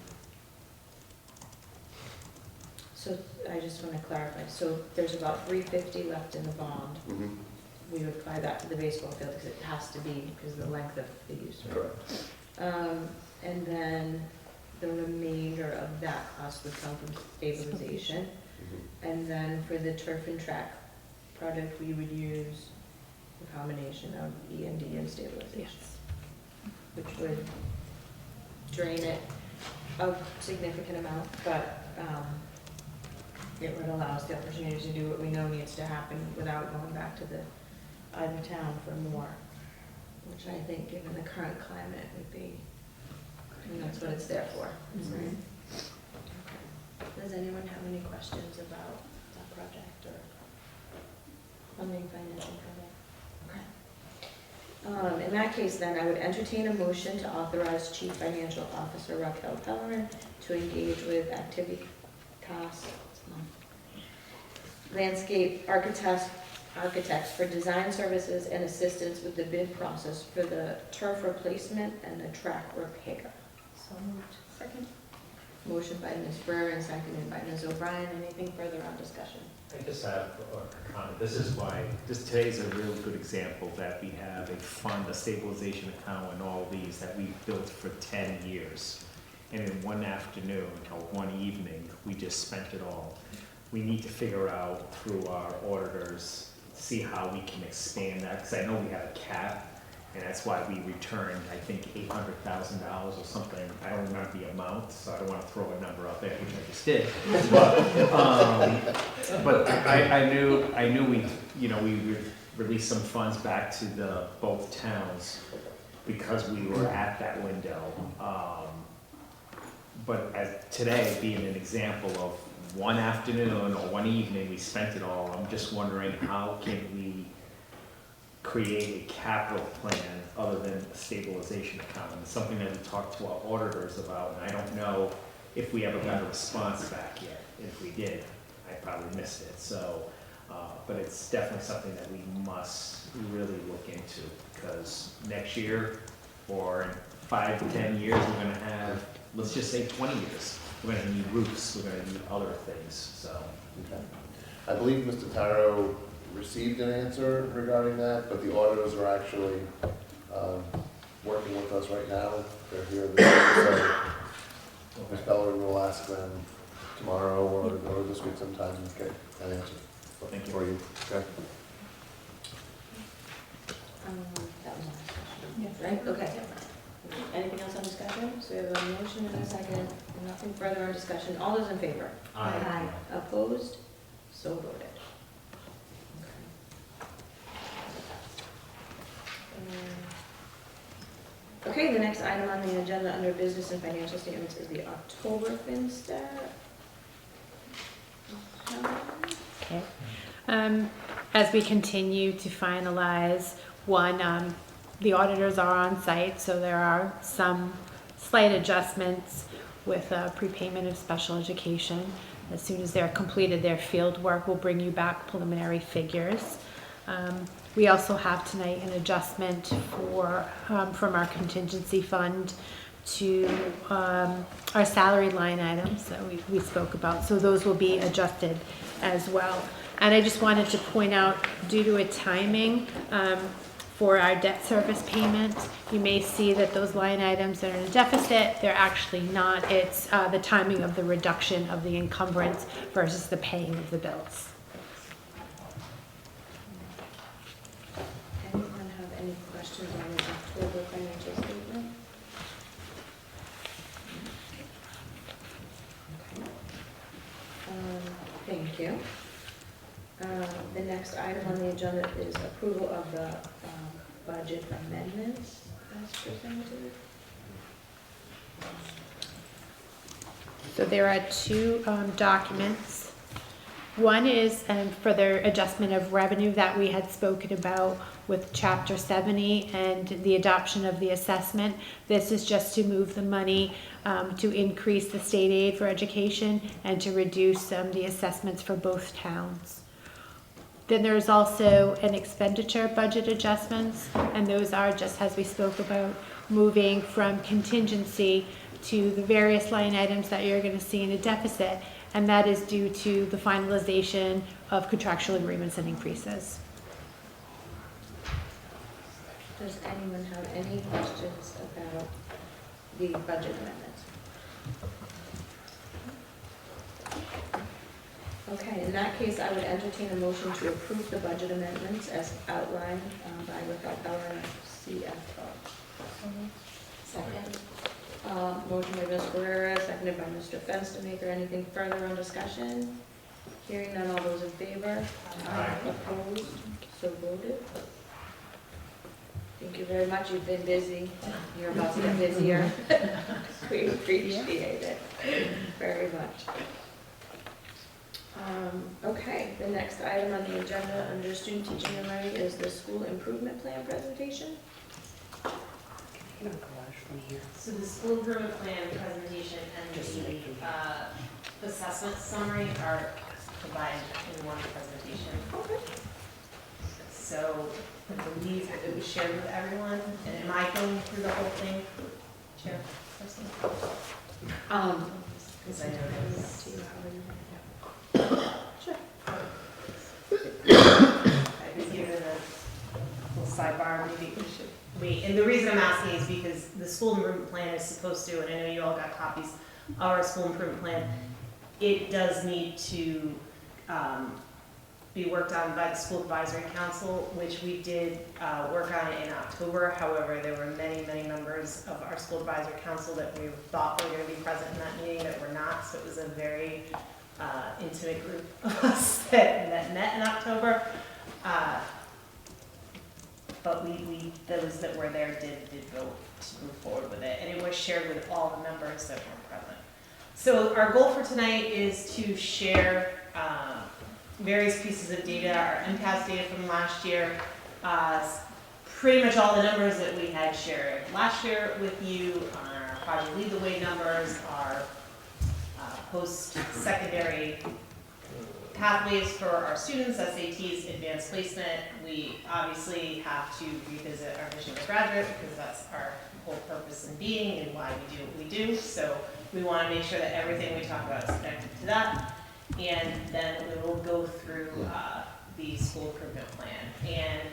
so I just want to clarify, so there's about $350 left in the bond. Mm-hmm. We would apply that to the baseball field because it has to be, because of the length of the use. Correct. And then the remainder of that cost would come from stabilization. And then for the turf and track project, we would use a combination of E&D and stabilization, which would drain it a significant amount, but it would allow us the opportunity to do what we know needs to happen without going back to the other town for more, which I think, given the current climate, would be, and that's what it's there for. Right? Okay. Does anyone have any questions about that project or funding financing project? Okay. In that case, then, I would entertain a motion to authorize Chief Financial Officer Raquel Pellerin to engage with activity costs, landscape architects for design services and assistance with the bid process for the turf replacement and the track repair. So moved. Second. Motion by Ms. Burr and seconded by Ms. O'Brien. Anything further on discussion? I just have a comment. This is why, today's a real good example that we have a fund, a stabilization account, and all these that we've built for 10 years. And in one afternoon or one evening, we just spent it all. We need to figure out through our auditors, see how we can expand that, because I know we have a cap, and that's why we returned, I think, $800,000 or something. I don't remember the amount, so I don't want to throw a number out there, which I just did. But I knew we, we released some funds back to both towns because we were at that window. But as today being an example of one afternoon or one evening, we spent it all. I'm just wondering, how can we create a capital plan other than a stabilization account? And it's something that we talked to our auditors about, and I don't know if we ever got a response back yet. If we did, I probably missed it. So, but it's definitely something that we must really look into, because next year or in 5 to 10 years, we're gonna have, let's just say 20 years. We're gonna need roofs, we're gonna need other things, so. Okay. I believe Mr. Taro received an answer regarding that, but the auditors are actually working with us right now. They're here this week, so Ms. Pellerin will ask them tomorrow or this week sometime and get an answer Thank you. for you. Okay. That was my question, right? Okay. Anything else on discussion? So we have a motion and a second, and nothing further on discussion. All those in favor? Aye. Opposed? So voted. Okay, the next item on the agenda under business and financial statements is the October FinStat. Okay. As we continue to finalize one, the auditors are on site, so there are some slight adjustments with prepayment of special education. As soon as they're completed their field work, we'll bring you back preliminary figures. We also have tonight an adjustment from our contingency fund to our salary line items that we spoke about. So those will be adjusted as well. And I just wanted to point out, due to a timing for our debt service payment, you may see that those line items are in a deficit. They're actually not. It's the timing of the reduction of the encumbrance versus the paying of the bills. Anyone have any questions on the October financial statement? Okay. Thank you. The next item on the agenda is approval of the budget amendments as presented. So there are two documents. One is for the adjustment of revenue that we had spoken about with Chapter 70 and the adoption of the assessment. This is just to move the money to increase the state aid for education and to reduce the assessments for both towns. Then there's also an expenditure budget adjustments, and those are, just as we spoke about, moving from contingency to the various line items that you're going to see in a deficit, and that is due to the finalization of contractual agreements and increases. Does anyone have any questions about the budget amendments? Okay, in that case, I would entertain a motion to approve the budget amendments as outlined by our CFO. Second. Motion by Ms. Guerrera, seconded by Mr. Fenstermaker. Anything further on discussion? Hearing none, all those in favor? Aye. Opposed? So voted. Thank you very much. You've been busy. You're about to get busier. We appreciate it very much. Okay, the next item on the agenda under student teaching and learning is the school improvement plan presentation. So the school improvement plan presentation and the assessment summary are provided in one presentation. Okay. So I believe it was shared with everyone, and am I going through the whole thing, Chair? Because I know it's. Sure. I was given a little sidebar, maybe we should wait. And the reason I'm asking is because the school improvement plan is supposed to, and I know you all got copies of our school improvement plan, it does need to be worked on by the school advisory council, which we did work on in October. However, there were many, many members of our school advisory council that we thought were going to be present in that meeting that were not. So it was a very intimate group of us that met in October. But those that were there did vote to move forward with it, and it was shared with all the members that were present. So our goal for tonight is to share various pieces of data, our MCAS data from last year, pretty much all the numbers that we had shared last year with you, our Project Lead the Way numbers, our post-secondary pathways for our students, SATs, advanced placement. We obviously have to revisit our mission as graduate because that's our whole purpose in being and why we do what we do. So we want to make sure that everything we talk about is connected to that. And then we will go through the school improvement plan. And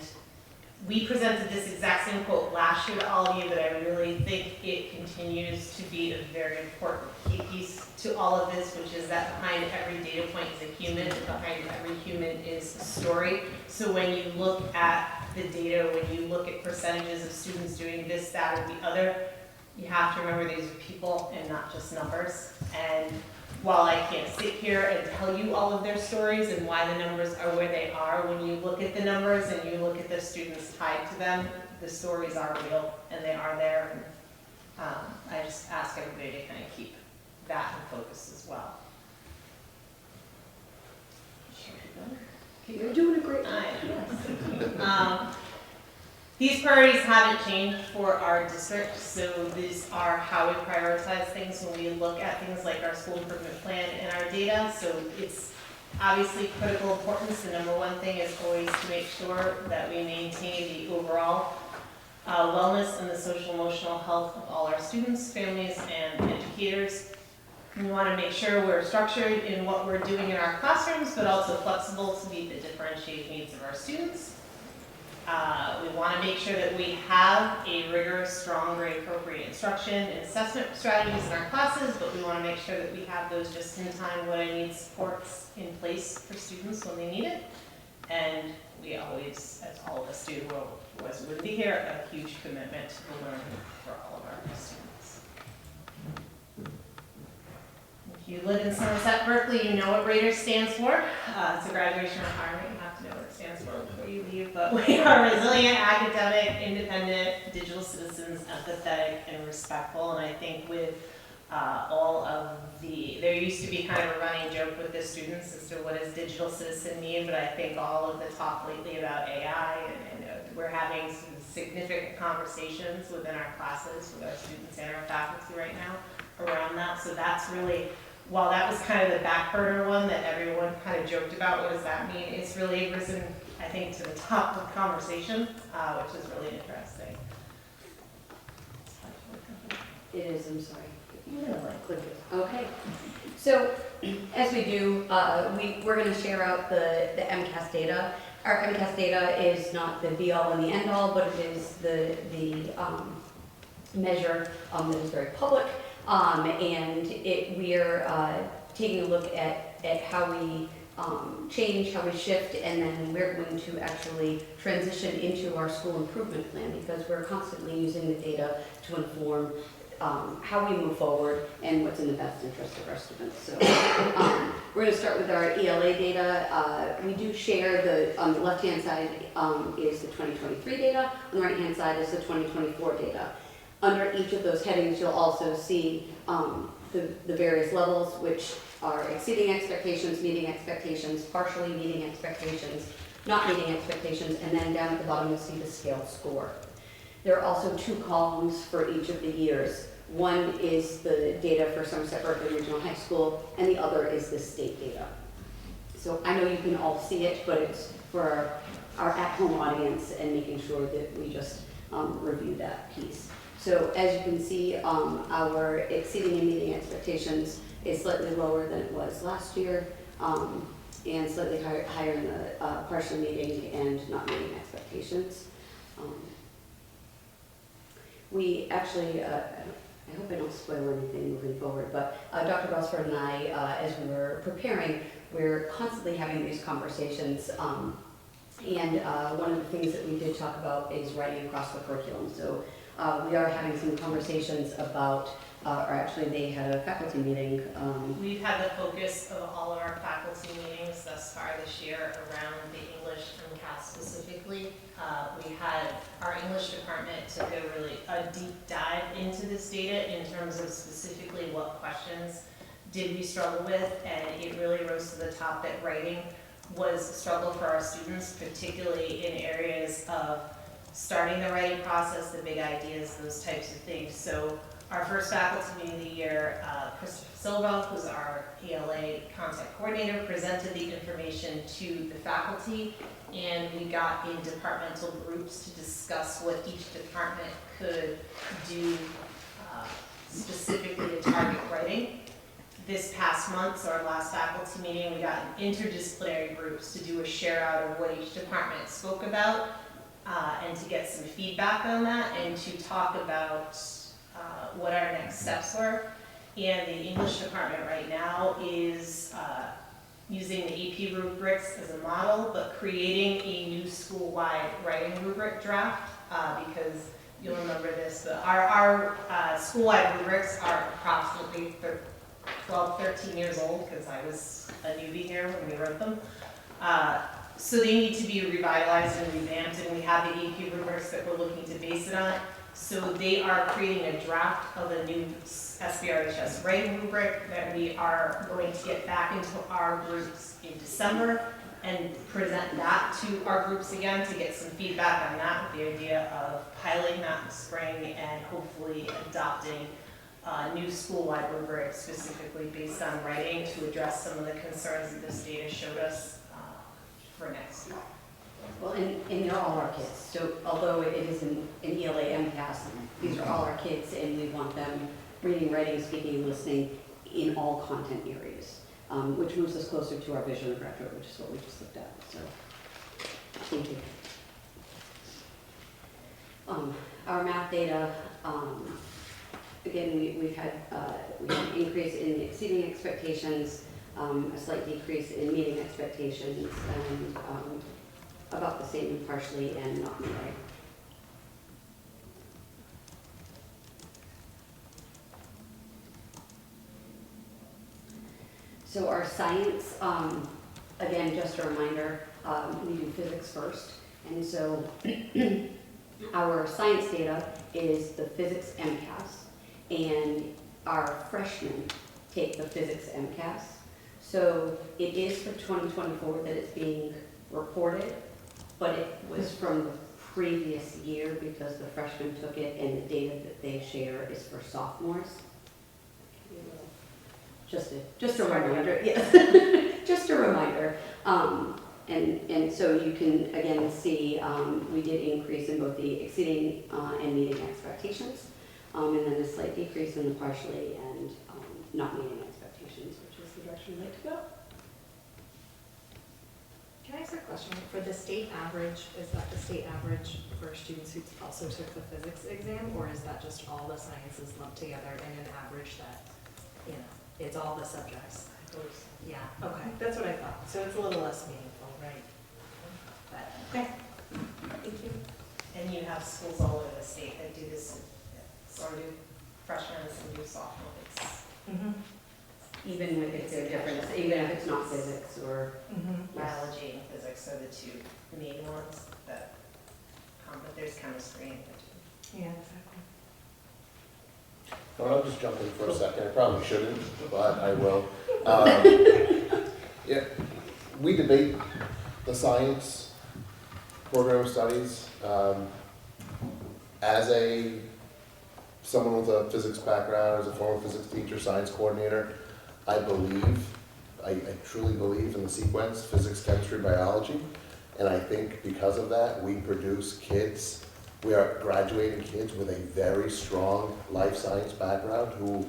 we presented this exact same quote last year to all of you, but I really think it continues to be a very important key piece to all of this, which is that behind every data point is a human, and behind every human is a story. So when you look at the data, when you look at percentages of students doing this, that, or the other, you have to remember these are people and not just numbers. And while I can't sit here and tell you all of their stories and why the numbers are where they are, when you look at the numbers and you look at the students tied to them, the stories are real and they are there. And, I just ask everybody to kind of keep that in focus as well. You're doing a great job. These priorities haven't changed for our district, so these are how we prioritize things when we look at things like our school improvement plan and our data. So it's obviously critical importance. The number one thing is always to make sure that we maintain the overall wellness and the social emotional health of all our students, families, and educators. We want to make sure we're structured in what we're doing in our classrooms, but also flexible to meet the differentiated needs of our students. We want to make sure that we have a rigorous, strong, grade-appropriate instruction and assessment strategies in our classes, but we want to make sure that we have those just in time when I need supports in place for students when they need it. And we always, as all of us do, as we would be here, a huge commitment to the learning for all of our students. If you live in Somerset, Berkley, you know what RAIDER stands for. It's a graduation requirement. You have to know what it stands for before you leave. But we are resilient, academic, independent, digital citizens, empathetic, and respectful. And I think with all of there used to be kind of a running joke with the students as to what does digital citizen mean, but I think all of the talk lately about AI, and we're having some significant conversations within our classes with our students and our faculty right now around that. So that's really, while that was kind of the back burner one that everyone kind of joked about, what does that mean? It's really risen, I think, to the top of the conversation, which is really interesting. It is, I'm sorry. Okay, so as we do, we're going to share out the MCAS data. Our MCAS data is not the be-all and the end-all, but it is the measure that is very public And we're taking a look at how we change, how we shift, and then we're going to actually transition into our school improvement plan because we're constantly using the data to inform how we move forward and what's in the best interest of our students. So we're going to start with our ELA data. We do share on the left-hand side is the 2023 data, on the right-hand side is the 2024 data. Under each of those headings, you'll also see the various levels, which are exceeding expectations, meeting expectations, partially meeting expectations, not meeting expectations, and then down at the bottom you'll see the scaled score. There are also 2 columns for each of the years. One is the data for Somerset Berkley Regional High School, and the other is the state data. So I know you can all see it, but it's for our at-home audience and making sure that we just review that piece. So as you can see, our exceeding and meeting expectations is slightly lower than it was last year, and slightly higher in the partially meeting and not meeting expectations. We actually, I hope I don't spoil anything moving forward, but Dr. Belsford and I, as we were preparing, we're constantly having these conversations, and one of the things that we did talk about is writing across the curriculum. So we are having some conversations about, or actually they had a faculty meeting. We've had the focus of all of our faculty meetings thus far this year around the English MCAS specifically. We had our English department took a deep dive into this data in terms of specifically what questions did we struggle with, and it really rose to the top that writing was a struggle for our students, particularly in areas of starting the writing process, the big ideas, those types of things. So our first faculty meeting of the year, Christopher Silva, who's our ELA content coordinator, presented the information to the faculty, and we got in departmental groups to discuss what each department could do specifically to target writing. This past month, so our last faculty meeting, we got interdisciplinary groups to do a share out of what each department spoke about, and to get some feedback on that, and to talk about what our next steps were. And the English department right now is using the AP rubrics as a model, but creating a new school-wide writing rubric draft, because you'll remember this, but our school-wide rubrics are approximately 12, 13 years old, because I was a newbie here when we wrote them. So they need to be revitalized and revamped, and we have the AP rubrics that we're looking to base it on. So they are creating a draft of a new SBRHS writing rubric that we are going to get back into our groups in December and present that to our groups again to get some feedback on that, with the idea of piloting that in the spring and hopefully adopting a new school-wide rubric specifically based on writing to address some of the concerns that this data showed us for next year. Well, and they're all our kids. So although it is an ELA MCAS, these are all our kids, and we want them reading, writing, speaking, and listening in all content areas, which moves us closer to our vision of graduate, which is what we just looked at. So, thank you. Our math data, again, we've had an increase in exceeding expectations, a slight decrease in meeting expectations, and about the same in partially and not meeting. So our science, again, just a reminder, we do physics first, and so our science data is the physics MCAS, and our freshmen take the physics MCAS. So it is for 2024 that it's being reported, but it was from the previous year because the freshmen took it, and the data that they share is for sophomores. Just a reminder, yes. Just a reminder. And so you can again see we did increase in both the exceeding and meeting expectations, and then a slight decrease in the partially and not meeting expectations, which is the direction we like to go. Can I ask a question? For the state average, is that the state average for students who also took the physics exam, or is that just all the sciences lumped together in an average that, you know, it's all the subjects? Yeah, okay, that's what I thought. So it's a little less meaningful, right? But, okay, thank you. And you have schools all over the state that do this, some do freshmen and some do sophomore. Even if it's a difference, even if it's not physics or Biology and physics are the two main ones that, but there's chemistry in there too. Yeah, exactly. Well, I'll just jump in for a second. I probably shouldn't, but I will. Yeah, we debate the science program of studies. As someone with a physics background, as a former physics teacher, science coordinator, I truly believe in the sequence, physics, chemistry, biology. And I think because of that, we produce kids, we are graduating kids with a very strong life science background who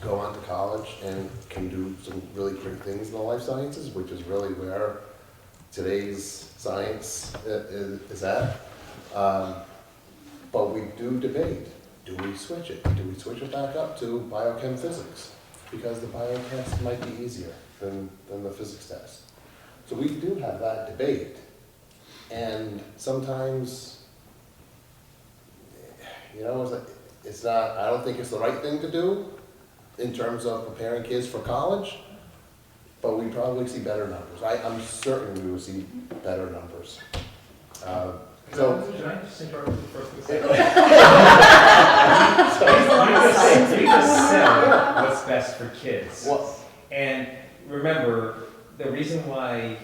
go on to college and can do some really great things in the life sciences, which is really where today's science is at. But we do debate. Do we switch it? Do we switch it back up to biochem physics? Because the bio test might be easier than the physics test. So we do have that debate. And sometimes, you know, it's not, I don't think it's the right thing to do in terms of preparing kids for college, but we probably see better numbers. I'm certain we will see better numbers. So, can I just interrupt you for a second? You just said what's best for kids. And remember, the reason why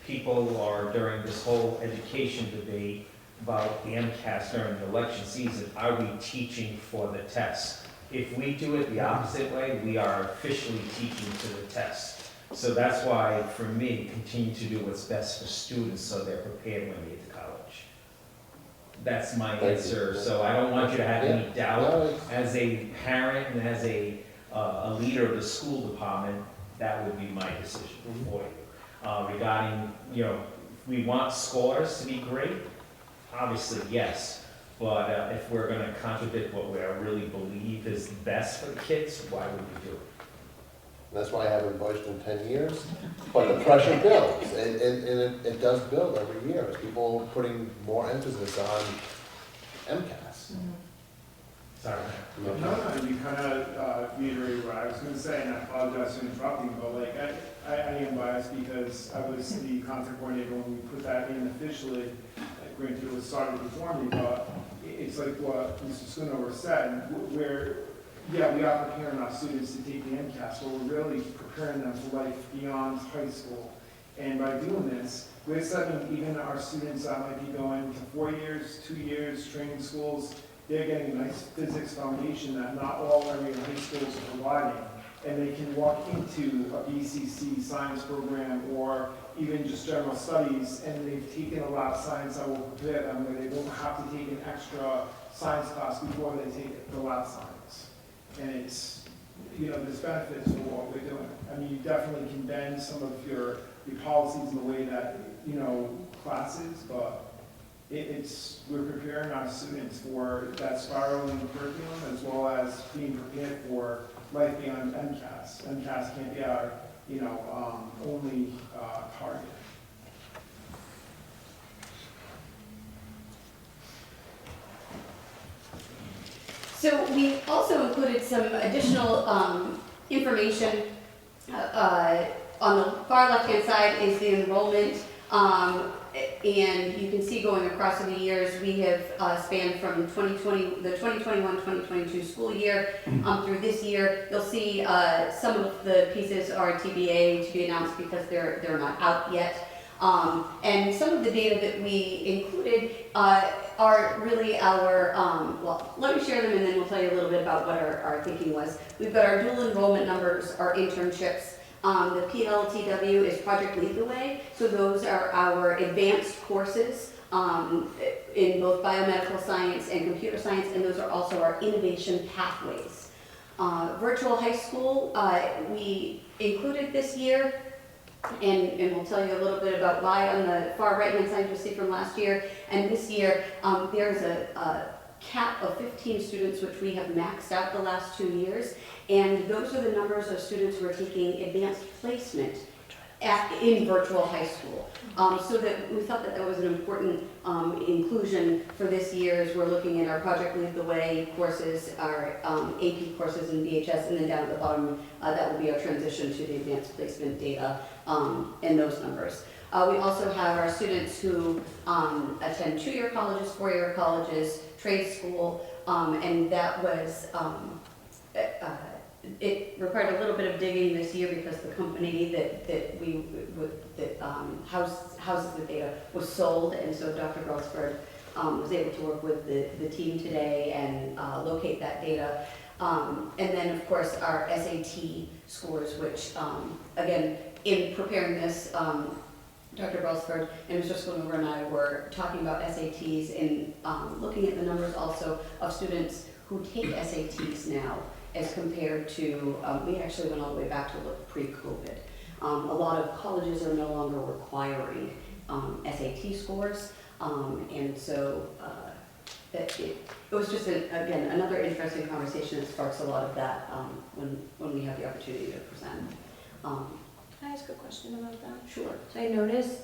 people are during this whole education debate about the MCAS during the election season, are we teaching for the test? If we do it the opposite way, we are officially teaching to the test. So that's why, for me, continue to do what's best for students so they're prepared when they get to college. That's my answer. So I don't want you to have any doubt. As a parent and as a leader of the school department, that would be my decision for you. Regarding, you know, if we want scores to be great, obviously yes. But if we're going to contradict what we really believe is best for the kids, why would we do it? That's why I haven't budged in 10 years. But the pressure builds, and it does build every year as people putting more emphasis on MCAS. Sorry. No, you kind of reiterated what I was going to say, and I apologize for interrupting, but like I am biased because I was the content coordinator when we put that in officially. Granted, it was started before me, but it's like what Mr. Schoonover said, where yeah, we are preparing our students to take the MCAS, but we're really preparing them for life beyond high school. And by doing this, we're setting even our students that might be going to 4 years, 2 years, training schools, they're getting a nice physics foundation that not all area high schools are providing. And they can walk into a BCC science program or even just general studies, and they've taken a lot of science that will prepare them where they won't have to take an extra science class before they take the lab science. And it's, you know, there's benefits for what we're doing. I mean, you definitely can bend some of your policies in the way that, you know, classes, but we're preparing our students for that spiral in the curriculum as well as being prepared for life beyond MCAS. MCAS can't be our, you know, only target. So we also included some additional information. On the far left-hand side is the enrollment, and you can see going across the years, we have spanned from the 2021-2022 school year through this year. You'll see some of the pieces are TBA, to be announced because they're not out yet. And some of the data that we included are really our, well, let me share them and then we'll tell you a little bit about what our thinking was. We've got our dual enrollment numbers, our internships. The PLTW is Project Lead the Way, so those are our advanced courses in both biomedical science and computer science, and those are also our innovation pathways. Virtual high school, we included this year. And we'll tell you a little bit about why. On the far right-hand side, you'll see from last year and this year, there's a cap of 15 students, which we have maxed out the last 2 years. And those are the numbers of students who are taking advanced placement in virtual high school. So that we thought that that was an important inclusion for this year as we're looking at our Project Lead the Way courses, our AP courses in VHS, and then down at the bottom, that will be our transition to the advanced placement data and those numbers. We also have our students who attend 2-year colleges, 4-year colleges, trade school, and that was, it required a little bit of digging this year because the company that houses the data was sold, and so Dr. Brelsford was able to work with the team today and locate that data. And then, of course, our SAT scores, which, again, in preparing this, Dr. Brelsford and Mr. Schoonover and I were talking about SATs and looking at the numbers also of students who take SATs now as compared to, we actually went all the way back to look pre-COVID. A lot of colleges are no longer requiring SAT scores, and so it was just, again, another interesting conversation that sparks a lot of that when we have the opportunity to present. Can I ask a question about that? Sure. So I noticed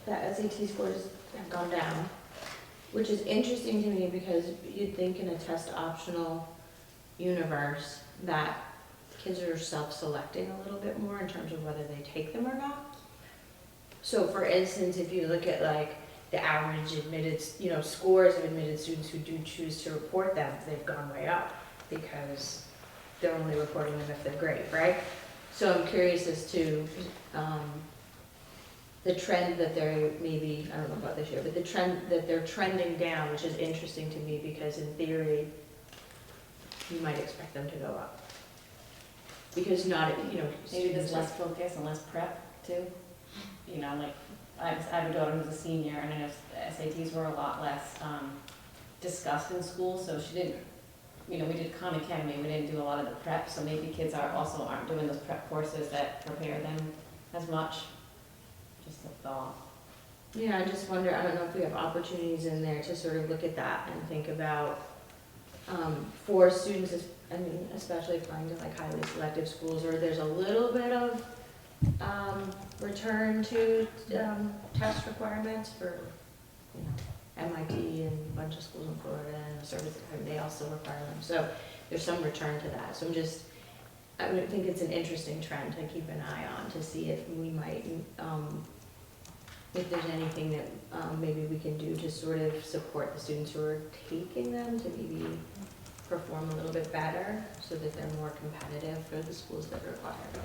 that SAT scores have gone down, which is interesting to me because you'd think in a test optional universe that kids are self-selecting a little bit more in terms of whether they take them or not. So for instance, if you look at like the average admitted, scores of admitted students who do choose to report them, they've gone way up because they're only reporting them if they're great, right? So I'm curious as to the trend that they're maybe, I don't know about this year, but the trend that they're trending down, which is interesting to me because in theory, you might expect them to go up. Because Maybe there's less focus and less prep too. Like I have a daughter who's a senior, and I know SATs were a lot less discussed in school, so she didn't, we did Khan Academy, we didn't do a lot of the prep, so maybe kids aren't doing those prep courses that prepare them as much. Just a thought. Yeah, I just wonder, I don't know if we have opportunities in there to sort of look at that and think about for students, especially applying to like highly selective schools, or there's a little bit of return to test requirements for MIT and a bunch of schools in Florida and a service academy, they also require them. So there's some return to that. So I would think it's an interesting trend to keep an eye on to see if we might, if there's anything that maybe we can do to sort of support the students who are taking them to maybe perform a little bit better so that they're more competitive for the schools that require them.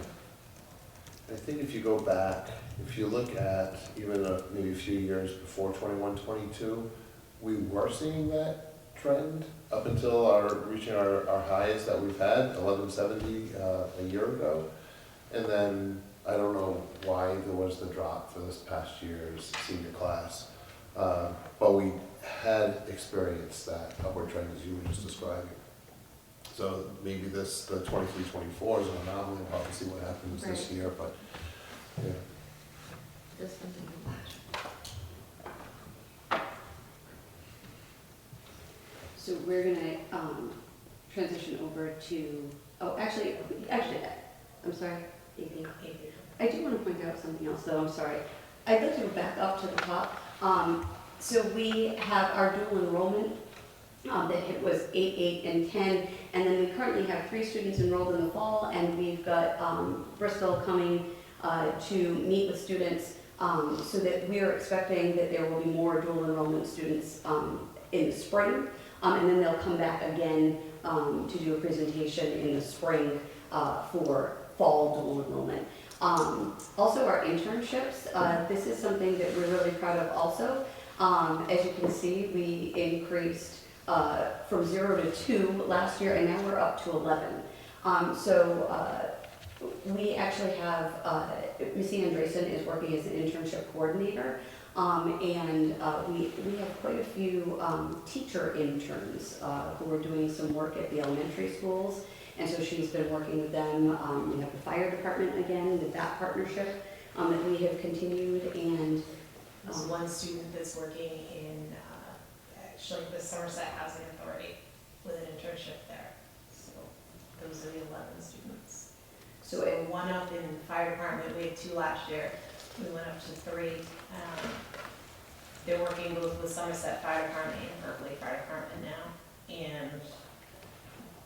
I think if you go back, if you look at even maybe a few years before 21-22, we were seeing that trend up until reaching our highest that we've had, 1170 a year ago. And then I don't know why there was the drop for this past year's senior class, but we had experienced that upward trend as you were just describing. So maybe the 23-24 is an anomaly. We'll have to see what happens this year, but yeah. Just something to watch. So we're gonna transition over to, actually, I'm sorry, AP. I do want to point out something else though, I'm sorry. I'd like to go back up to the top. So we have our dual enrollment that hit was 8, 8, and 10, and then we currently have 3 students enrolled in the fall, and we've got Bristol coming to meet with students so that we are expecting that there will be more dual enrollment students in the spring, and then they'll come back again to do a presentation in the spring for fall dual enrollment. Also our internships, this is something that we're really proud of also. As you can see, we increased from 0 to 2 last year, and now we're up to 11. We actually have, Missy Andresen is working as an internship coordinator, and we have quite a few teacher interns who are doing some work at the elementary schools, and so she's been working with them. We have the fire department again with that partnership. that we have continued, and There's one student that's working in, actually the Somerset Housing Authority with an internship there. So those are the 11 students. so So one up in the fire department, we had 2 last year, we went up to 3. They're working both with Somerset Fire Department and Berkley Fire Department now. And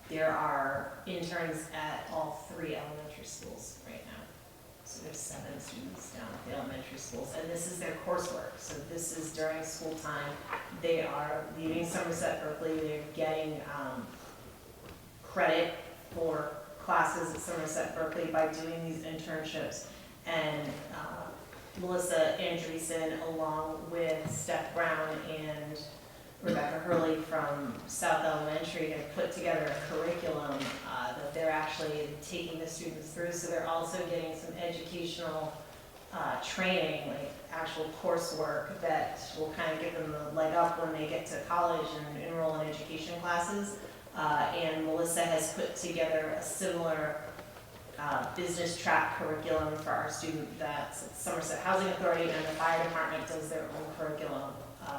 there are interns at all 3 elementary schools right now. So there's 7 students down at the elementary schools, and this is their coursework. So this is during school time. They are leaving Somerset Berkley, they're getting credit for classes at Somerset Berkley by doing these internships. And Melissa Andreessen, along with Steph Brown and Rebecca Hurley from South Elementary, have put together a curriculum that they're actually taking the students through. So they're also getting some educational training, like actual coursework that will kind of give them the leg up when they get to college and enroll in education classes. And Melissa has put together a similar business track curriculum for our student that's at Somerset Housing Authority, and the fire department does their own curriculum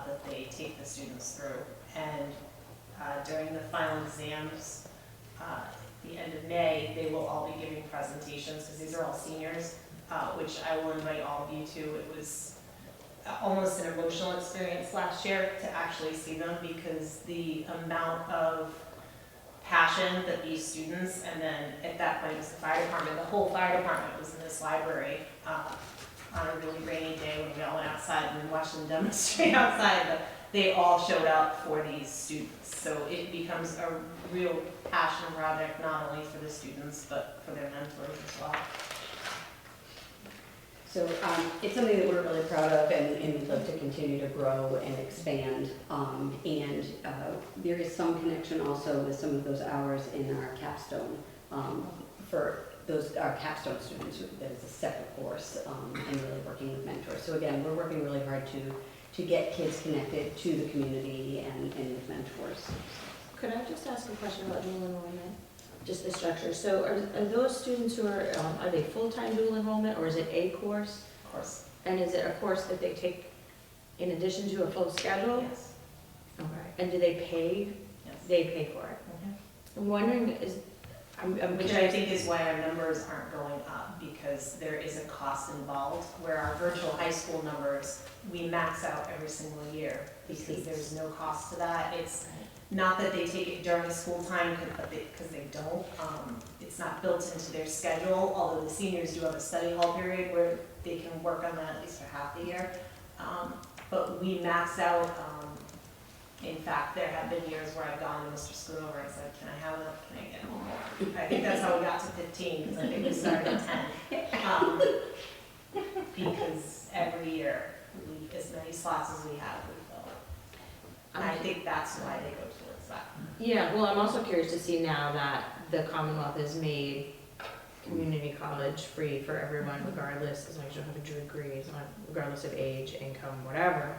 that they take the students through. And during the final exams, at the end of May, they will all be giving presentations, because these are all seniors, which I will invite all of you to. It was almost an emotional experience last year to actually see them, because the amount of passion that these students, and then at that point it was the fire department, the whole fire department was in this library on a really rainy day when we all went outside and watched them demonstrate outside, but they all showed up for these students. So it becomes a real passion project, not only for the students, but for their mentors as well. So it's something that we're really proud of, and we'd love to continue to grow and expand. There is some connection also with some of those hours in our capstone for those our capstone students. That is a separate course, and really working with mentors. So again, we're working really hard to get kids connected to the community and with mentors. Could I just ask a question about dual enrollment? Just the structure. So are those students who are they full-time dual enrollment, or is it a course? Course. And is it a course that they take in addition to a full schedule? Yes. Okay. And do they pay? Yes. They pay for it. I'm wondering, Which I think is why our numbers aren't going up, because there is a cost involved, where our virtual high school numbers, we max out every single year, because there's no cost to that. It's not that they take it during school time, because they don't. It's not built into their schedule, although the seniors do have a study hall period where they can work on that at least for half the year. But we max out. In fact, there have been years where I've gone to Mr. Schoonover and said, can I have it? Can I get one more? I think that's how we got to 15, because I think we started at 10. Because every year, as many slots as we have, we fill. And I think that's why they go towards that. Yeah, well, I'm also curious to see now that the Commonwealth has made community college free for everyone, regardless, as long as you don't have a degree, regardless of age, income, whatever,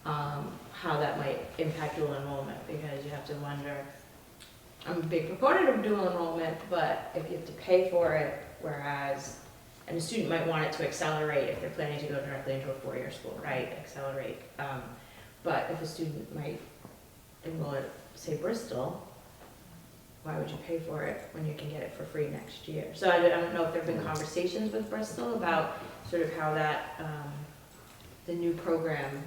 how that might impact dual enrollment, because you have to wonder, I'm a big proponent of dual enrollment, but if you have to pay for it, whereas, and a student might want it to accelerate if they're planning to go directly into a 4-year school, right, accelerate. But if a student might enroll at, say, Bristol, why would you pay for it when you can get it for free next year? So I don't know if there have been conversations with Bristol about sort of how that, the new program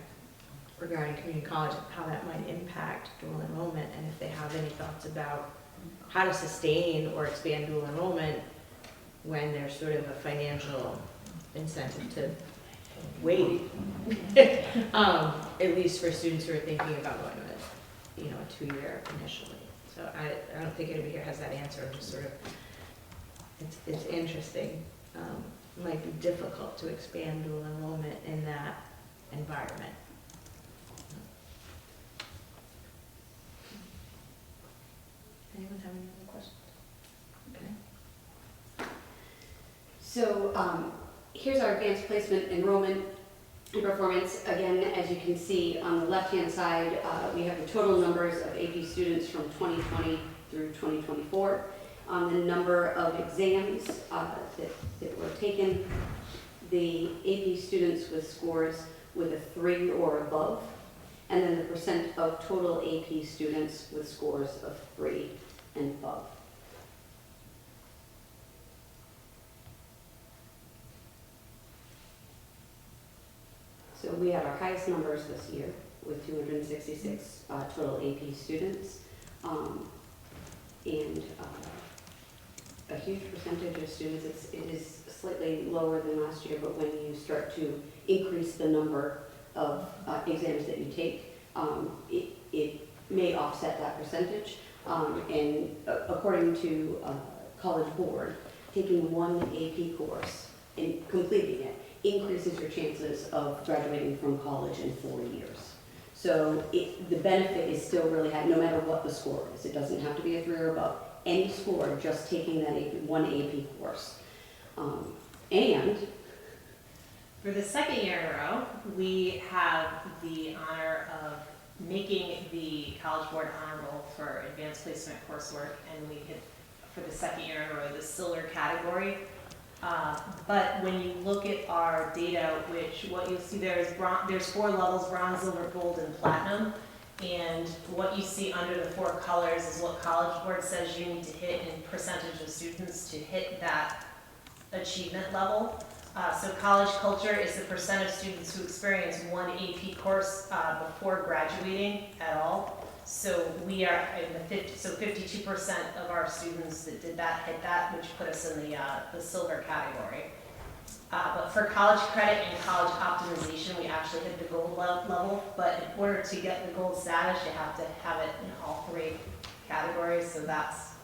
regarding community college, how that might impact dual enrollment, and if they have any thoughts about how to sustain or expand dual enrollment when there's sort of a financial incentive to wait, at least for students who are thinking about going with, a 2-year initially. So I don't think anybody here has that answer. I'm just sort of, it's interesting. It might be difficult to expand dual enrollment in that environment. Anyone have any other questions? Okay. So here's our advanced placement enrollment and performance. Again, as you can see on the left-hand side, we have the total numbers of AP students from 2020 through 2024. On the number of exams that were taken, the AP students with scores with a 3 or above, and then the percent of total AP students with scores of 3 and above. So we had our highest numbers this year with 266 total AP students, and a huge percentage of students. It is slightly lower than last year, but when you start to increase the number of exams that you take, it may offset that percentage. And according to College Board, taking one AP course and completing it increases your chances of graduating from college in 4 years. So the benefit is still really high, no matter what the score is. It doesn't have to be a 3 or above. Any score, just taking that one AP course. And For the second year in a row, we have the honor of making the College Board honor roll for advanced placement coursework, and we hit, for the second year in a row, the silver category. But when you look at our data, which what you'll see there is there's 4 levels: bronze, silver, gold, and platinum. And what you see under the 4 colors is what College Board says you need to hit in percentage of students to hit that achievement level. So college culture is the percent of students who experience one AP course before graduating at all. So we are in the 52% of our students that did that hit that, which put us in the silver category. But for college credit and college optimization, we actually hit the gold level. But in order to get the gold status, you have to have it in all 3 categories. So that's,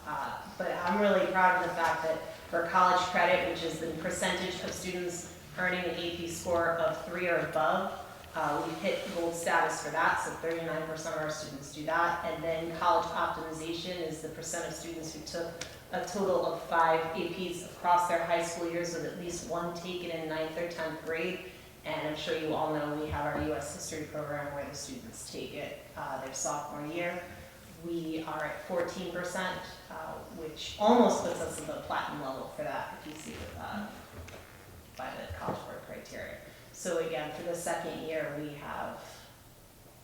but I'm really proud of the fact that for college credit, which is the percentage of students earning an AP score of 3 or above, we hit gold status for that, so 39% of our students do that. And then college optimization is the percent of students who took a total of 5 APs across their high school years, with at least one taken in 9th or 10th grade. And I'm sure you all know we have our US history program where the students take it their sophomore year. We are at 14%, which almost puts us at the platinum level for that, if you see it by the College Board criteria. So again, for the second year, we have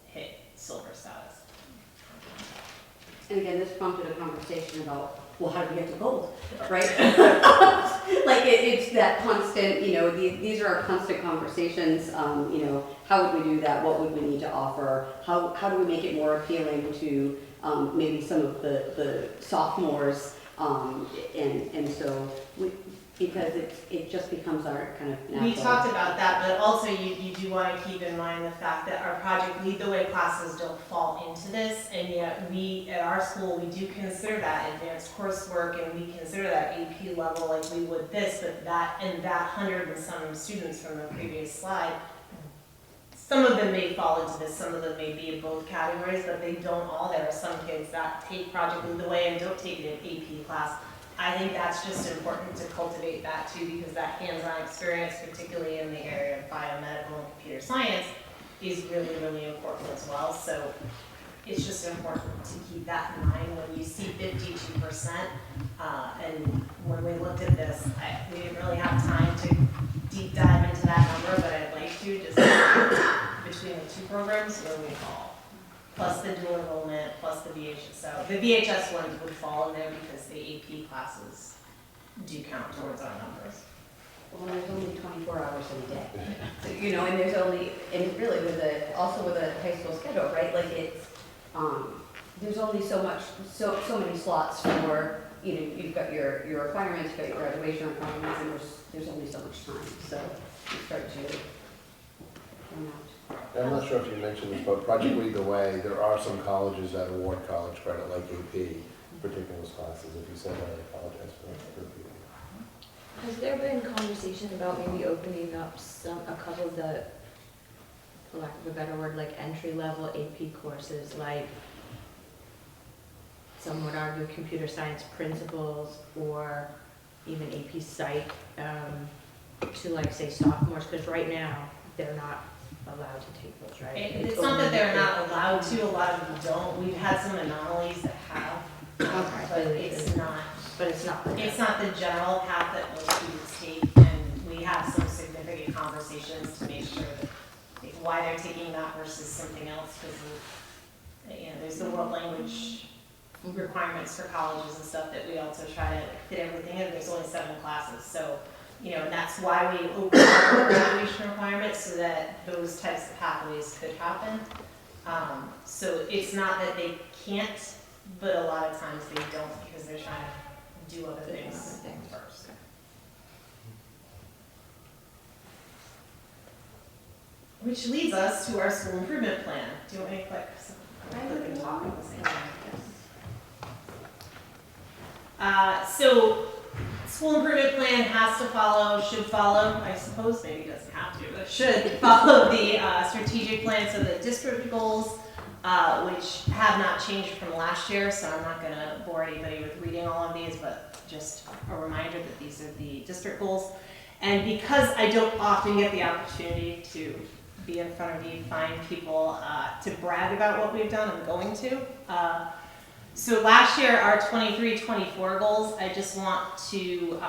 hit silver status. And again, this prompted a conversation about, well, how do we get to gold, right? Like it's that constant, you know, these are our constant conversations. You know, how would we do that? What would we need to offer? How do we make it more appealing to maybe some of the sophomores? And so because it just becomes our kind of natural. We talked about that, but also you do want to keep in mind the fact that our Project Lead the Way classes don't fall into this, and yet we, at our school, we do consider that advanced coursework, and we consider that AP level like we would this, but that 100 and some students from the previous slide, some of them may fall into this, some of them may be in both categories, but they don't all. There are some kids that take Project Lead the Way and don't take it in AP class. I think that's just important to cultivate that too, because that hands-on experience, particularly in the area of biomedical and computer science, is really, really important as well. So it's just important to keep that in mind when you see 52%. And when we looked at this, we didn't really have time to deep dive into that number, but I'd like to just between the 2 programs where we fall. Plus the dual enrollment, plus the VHS. So the VHS ones would fall in there because the AP classes do count towards our numbers. Well, there's only 24 hours in a day. So, you know, and there's only, and really also with a high school schedule, right? Like it's, there's only so many slots for, you know, you've got your requirements, you've got your graduation requirements, and there's only so much time. So you start to run out. I'm not sure if you mentioned this, but Project Lead the Way, there are some colleges that award college credit like AP for taking those classes. If you said that, I apologize for repeating. Has there been conversation about maybe opening up a couple of the, for lack of a better word, like entry-level AP courses, like some would argue computer science principles or even AP Psych, to like say sophomores, because right now they're not allowed to take those, right? It's not that they're not allowed to, a lot of them don't. We've had some anomalies that have, but it's not. But it's not. It's not the general path that most students take, and we have some significant significant conversations to make sure that like, why they're taking that versus something else, because you know, there's the world language requirements for colleges and stuff that we also try to fit everything in. There's only 7 classes, so you know, and that's why we open up the graduation requirements so that those types of pathways could happen. So it's not that they can't, but a lot of times they don't because they're trying to do other things first. Which leads us to our school improvement plan. Do you want me to click and talk at the same time? So school improvement plan has to follow, should follow, I suppose maybe it doesn't have to, but should follow the strategic plan, so the district goals, which have not changed from last year, so I'm not going to bore anybody with reading all of these, but just a reminder that these are the district goals. And because I don't often get the opportunity to be in front of you, find people to brag about what we've done, I'm going to. So last year, our 23-24 goals, I just want to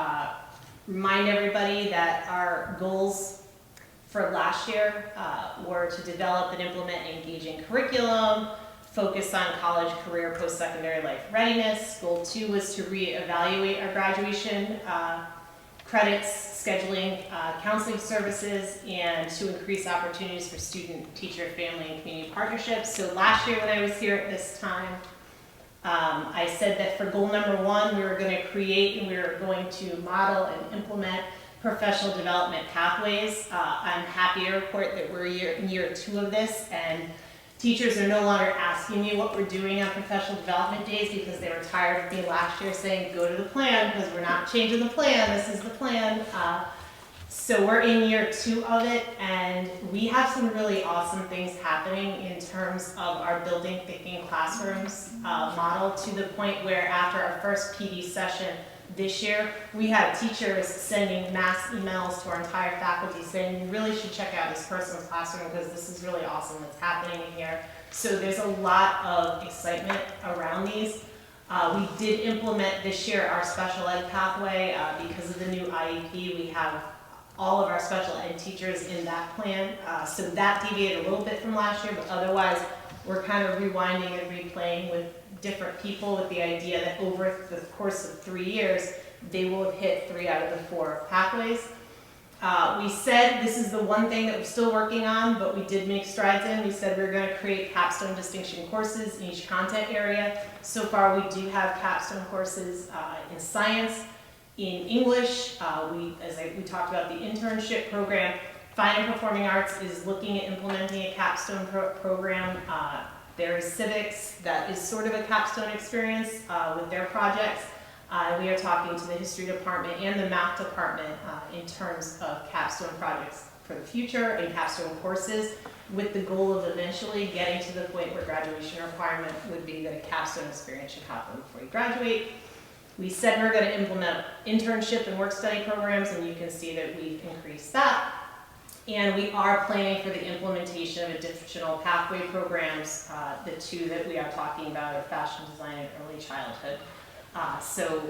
remind everybody that our goals for last year were to develop and implement an engaging curriculum, focus on college, career, post-secondary life readiness. Goal 2 was to reevaluate our graduation credits, scheduling, counseling services, and to increase opportunities for student, teacher, family, and community partnerships. So last year when I was here at this time, I said that for goal number 1, we were going to create and we were going to model and implement professional development pathways. I'm happy to report that we're in year 2 of this, and teachers are no longer asking me what we're doing on professional development days because they were tired of me last year saying, go to the plan, because we're not changing the plan, this is the plan. So we're in year 2 of it, and we have some really awesome things happening in terms of our building thinking classrooms model, to the point where after our first PD session this year, we had teachers sending mass emails to our entire faculty saying, you really should check out this person's classroom because this is really awesome that's happening in here. So there's a lot of excitement around these. We did implement this year our special ed pathway because of the new IEP. We have all of our special ed teachers in that plan. So that deviated a little bit from last year, but otherwise we're kind of rewinding and replaying with different people with the idea that over the course of 3 years, they will have hit 3 out of the 4 pathways. We said this is the one thing that we're still working on, but we did make strides in. We said we were going to create capstone distinction courses in each content area. So far, we do have capstone courses in science, in English. We talked about the internship program. Fine and Performing Arts is looking at implementing a capstone program. There is civics that is sort of a capstone experience with their projects. We are talking to the history department and the math department in terms of capstone projects for the future and capstone courses, with the goal of eventually getting to the point where graduation requirement would be that a capstone experience should happen before you graduate. We said we're going to implement internship and work study programs, and you can see that we've increased that. And we are planning for the implementation of additional pathway programs. The 2 that we are talking about are fashion design and early childhood. So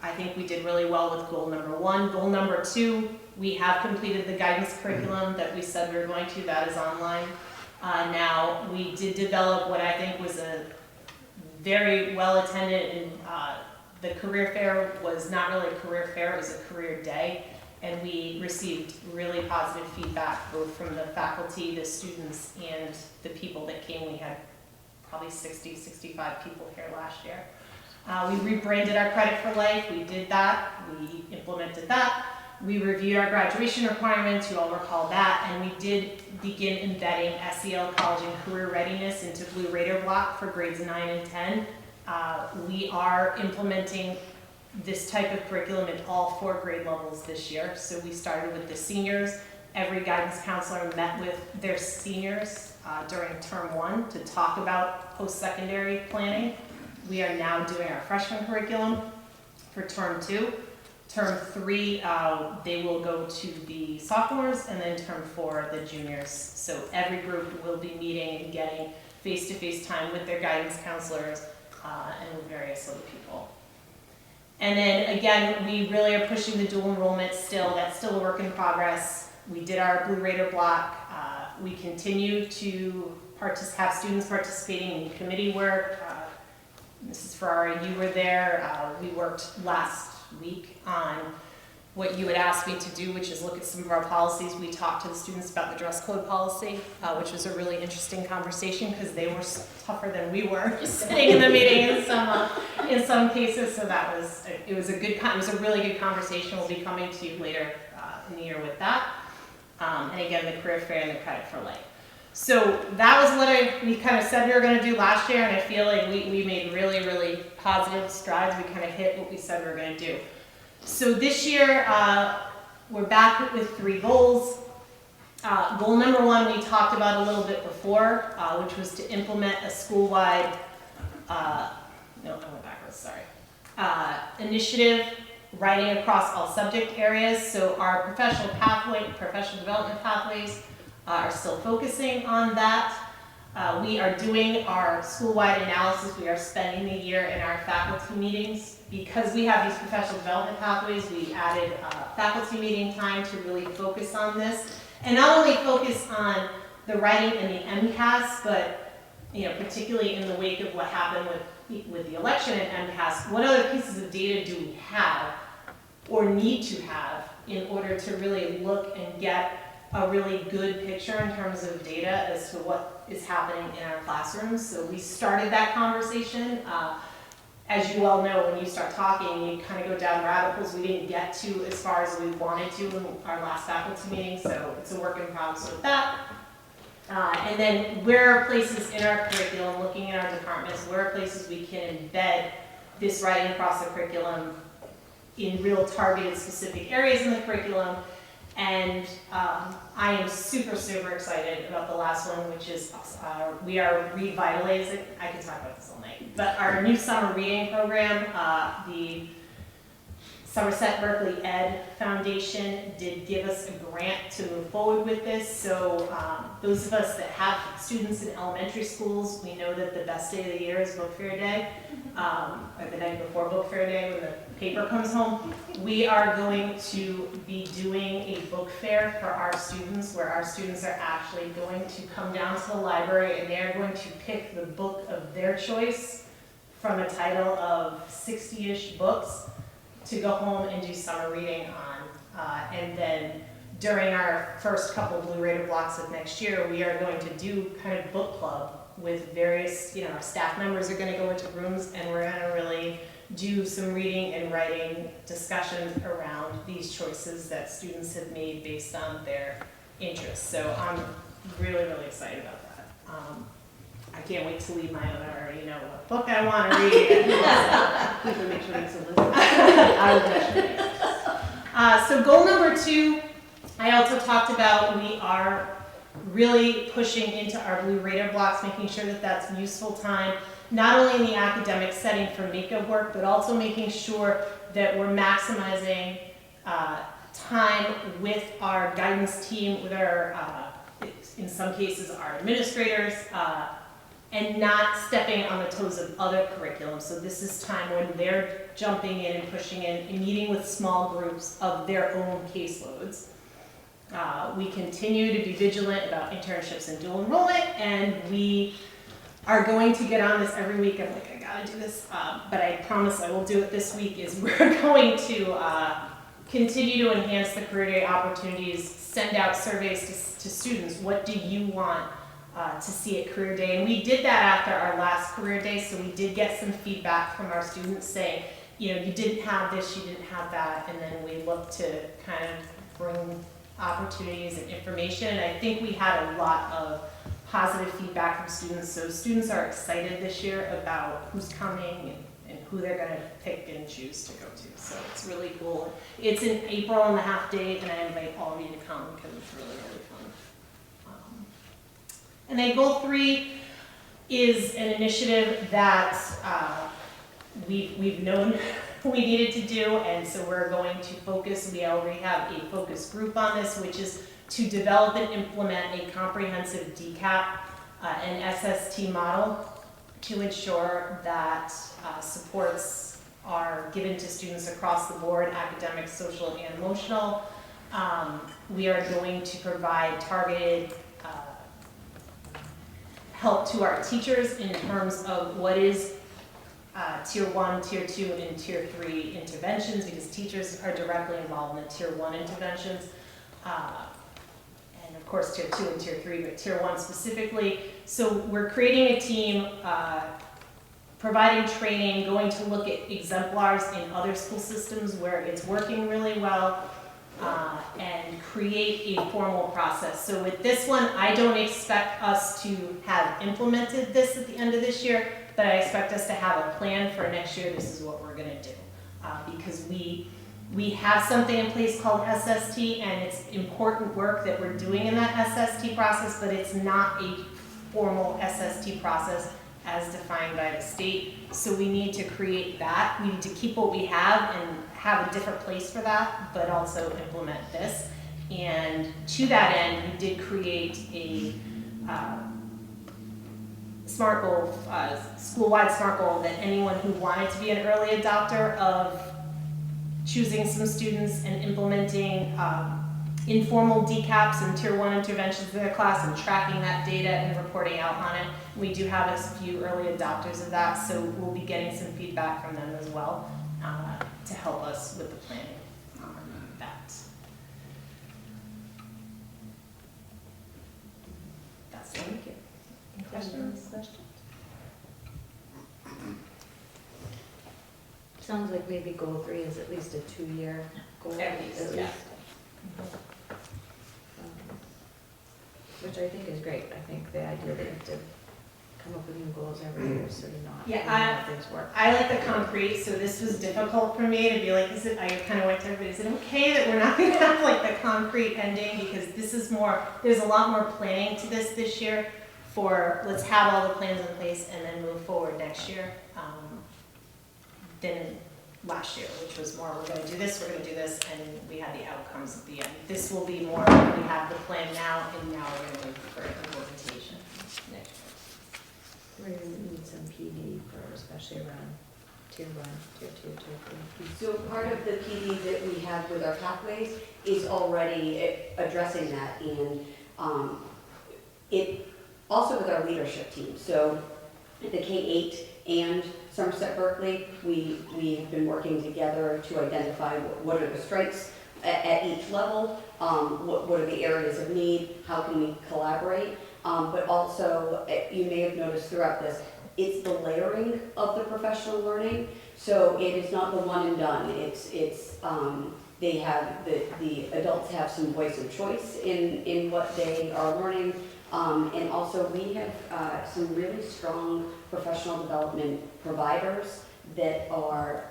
I think we did really well with goal number 1. Goal number 2, we have completed the guidance curriculum that we said we were going to. That is online. Now, we did develop what I think was a very well attended, and the career fair was not really a career fair, it was a career day. And we received really positive feedback, both from the faculty, the students, and the people that came. We had probably 60, 65 people here last year. We rebranded our Credit for Life. We did that. We implemented that. We reviewed our graduation requirements. You all recall that. And we did begin embedding SEL college and career readiness into Blue Radar Block for grades 9 and 10. We are implementing this type of curriculum in all 4 grade levels this year. So we started with the seniors. Every guidance counselor met with their seniors during term 1 to talk about post-secondary planning. We are now doing our freshman curriculum for term 2. Term 3, they will go to the sophomores, and then term 4, the juniors. So every group will be meeting and getting face-to-face time with their guidance counselors and with various other people. And then again, we really are pushing the dual enrollment still. That's still a work in progress. we did our Blue Raider block. We continue to have students participating in committee work. Mrs. Ferrari, you were there. We worked last week on what you had asked me to do, which is look at some of our policies. We talked to the students about the dress code policy, which was a really interesting conversation because they were tougher than we were sitting in the meeting in some cases. So it was a really good conversation. We'll be coming to you later in the year with that. And again, the career fair and the credit for life. So that was what we kind of said we were going to do last year, and I feel like we made really, really positive strides. We kind of hit what we said we were going to do. So this year, we're back with 3 goals. Goal number 1 we talked about a little bit before, which was to implement a school-wide, initiative writing across all subject areas. So our professional development pathways are still focusing on that. We are doing our school-wide analysis. We are spending the year in our faculty meetings. Because we have these professional development pathways, we added faculty meeting time to really focus on this. And not only focus on the writing and the MCAS, but particularly in the wake of what happened with the election and MCAS, what other pieces of data do we have or need to have in order to really look and get a really good picture in terms of data as to what is happening in our classrooms. So we started that conversation. As you well know, when you start talking, you kind of go down rabbit holes we didn't get to as far as we wanted to in our last faculty meeting, so it's a work in progress with that. And then where are places in our curriculum, looking at our departments, where are places we can embed this writing across the curriculum in real targeted specific areas in the curriculum. And I am super, super excited about the last one, which is we are revitalizing, I can talk about this all night, but our new summer reading program, the Somerset Berkley Ed Foundation did give us a grant to move forward with this. So those of us that have students in elementary schools, we know that the best day of the year is Book Fair Day, or the night before Book Fair Day when the paper comes home. We are going to be doing a book fair for our students where our students are actually going to come down to the library and they're going to pick the book of their choice from a title of 60-ish books to go home and do summer reading on. And then during our first couple Blue Raider blocks of next year, we are going to do kind of book club with various, our staff members are gonna go into rooms and we're gonna really do some reading and writing discussions around these choices that students have made based on their interests. So I'm really, really excited about that. I can't wait to leave my own. I already know what book I want to read. Please make sure it's a list. I will definitely. So goal number 2, I also talked about we are really pushing into our Blue Raider blocks, making sure that that's useful time, not only in the academic setting for makeup work, but also making sure that we're maximizing time with our guidance team, with our, in some cases, our administrators, and not stepping on the toes of other curriculums. So this is time when they're jumping in and pushing in and meeting with small groups of their own caseloads. We continue to be vigilant about internships and dual enrollment, and we are going to get on this every week. I'm like, I gotta do this, but I promise I will do it this week, is we're going to continue to enhance the career day opportunities, send out surveys to students. What do you want to see at career day? And we did that after our last career day, so we did get some feedback from our students saying, you didn't have this, you didn't have that, and then we looked to kind of bring opportunities and information. And I think we had a lot of positive feedback from students. So students are excited this year about who's coming and who they're going to pick and choose to go to. So it's really cool. It's in April on the half day, and I invite all of you to come because it's really, really fun. And then goal 3 is an initiative that we've known we needed to do, and so we're going to focus. We already have a focus group on this, which is to develop and implement a comprehensive DCAP and SST model to ensure that supports are given to students across the board, academic, social, and emotional, We are going to provide targeted help to our teachers in terms of what is Tier 1, Tier 2, and Tier 3 interventions, because teachers are directly involved in the Tier 1 interventions. And of course, Tier 2 and Tier 3, but Tier 1 specifically. So we're creating a team, providing training, going to look at exemplars in other school systems where it's working really well, and create a formal process. So with this one, I don't expect us to have implemented this at the end of this year, but I expect us to have a plan for next year. This is what we're gonna do. Because we have something in place called SST, and it's important work that we're doing in that SST process, but it's not a formal SST process as defined by the state. So we need to create that. We need to keep what we have and have a different place for that, but also implement this. And to that end, we did create a SMART goal, school-wide SMART goal, that anyone who wanted to be an early adopter of choosing some students and implementing informal DCAPs and Tier 1 interventions in their class and tracking that data and reporting out on it. We do have a few early adopters of that, so we'll be getting some feedback from them as well to help us with the planning on that. That's it. Thank you. Any questions? Sounds like maybe goal 3 is at least a 2-year goal. At least, yeah. Which I think is great. I think the idea that you have to come up with new goals every year is sort of not how things work. I like the concrete, so this was difficult for me to be like, is it, I kind of went to everybody, is it okay that we're not gonna have like the concrete ending? Because this is more, there's a lot more planning to this year for, let's have all the plans in place and then move forward next year, than last year, which was more, we're gonna do this, and we had the outcomes at the end. This will be more, we have the plan now, and now we're gonna move for implementation next year. We're going to need some PD for, especially around Tier 1, Tier 2, Tier 3. So part of the PD that we have with our pathways is already addressing that, and it also with our leadership team. So the K-8 and Somerset Berkley, we have been working together to identify what are the strengths at each level, what are the areas of need, how can we collaborate, but also, you may have noticed throughout this, it's the layering of the professional learning. So it is not the one and done. It's they have, the adults have some voice and choice in what they are learning. And also we have some really strong professional development providers that are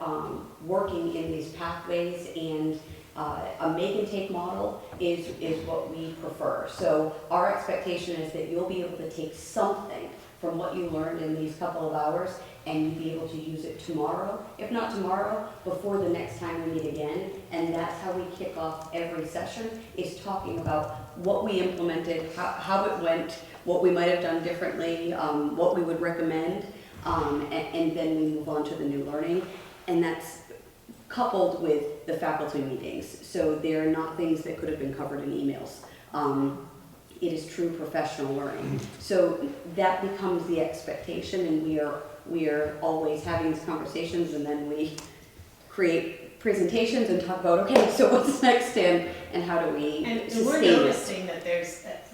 working in these pathways, and a make and take model is what we prefer. So our expectation is that you'll be able to take something from what you learned in these couple of hours and you'll be able to use it tomorrow, if not tomorrow, before the next time we meet again. And that's how we kick off every session, is talking about what we implemented, how it went, what we might have done differently, what we would recommend, and then we move on to the new learning. And that's coupled with the faculty meetings. So they're not things that could have been covered in emails. It is true professional learning. So that becomes the expectation, and we are always having these conversations, and then we create presentations and talk about, okay, so what's next, and how do we sustain we're it? noticing that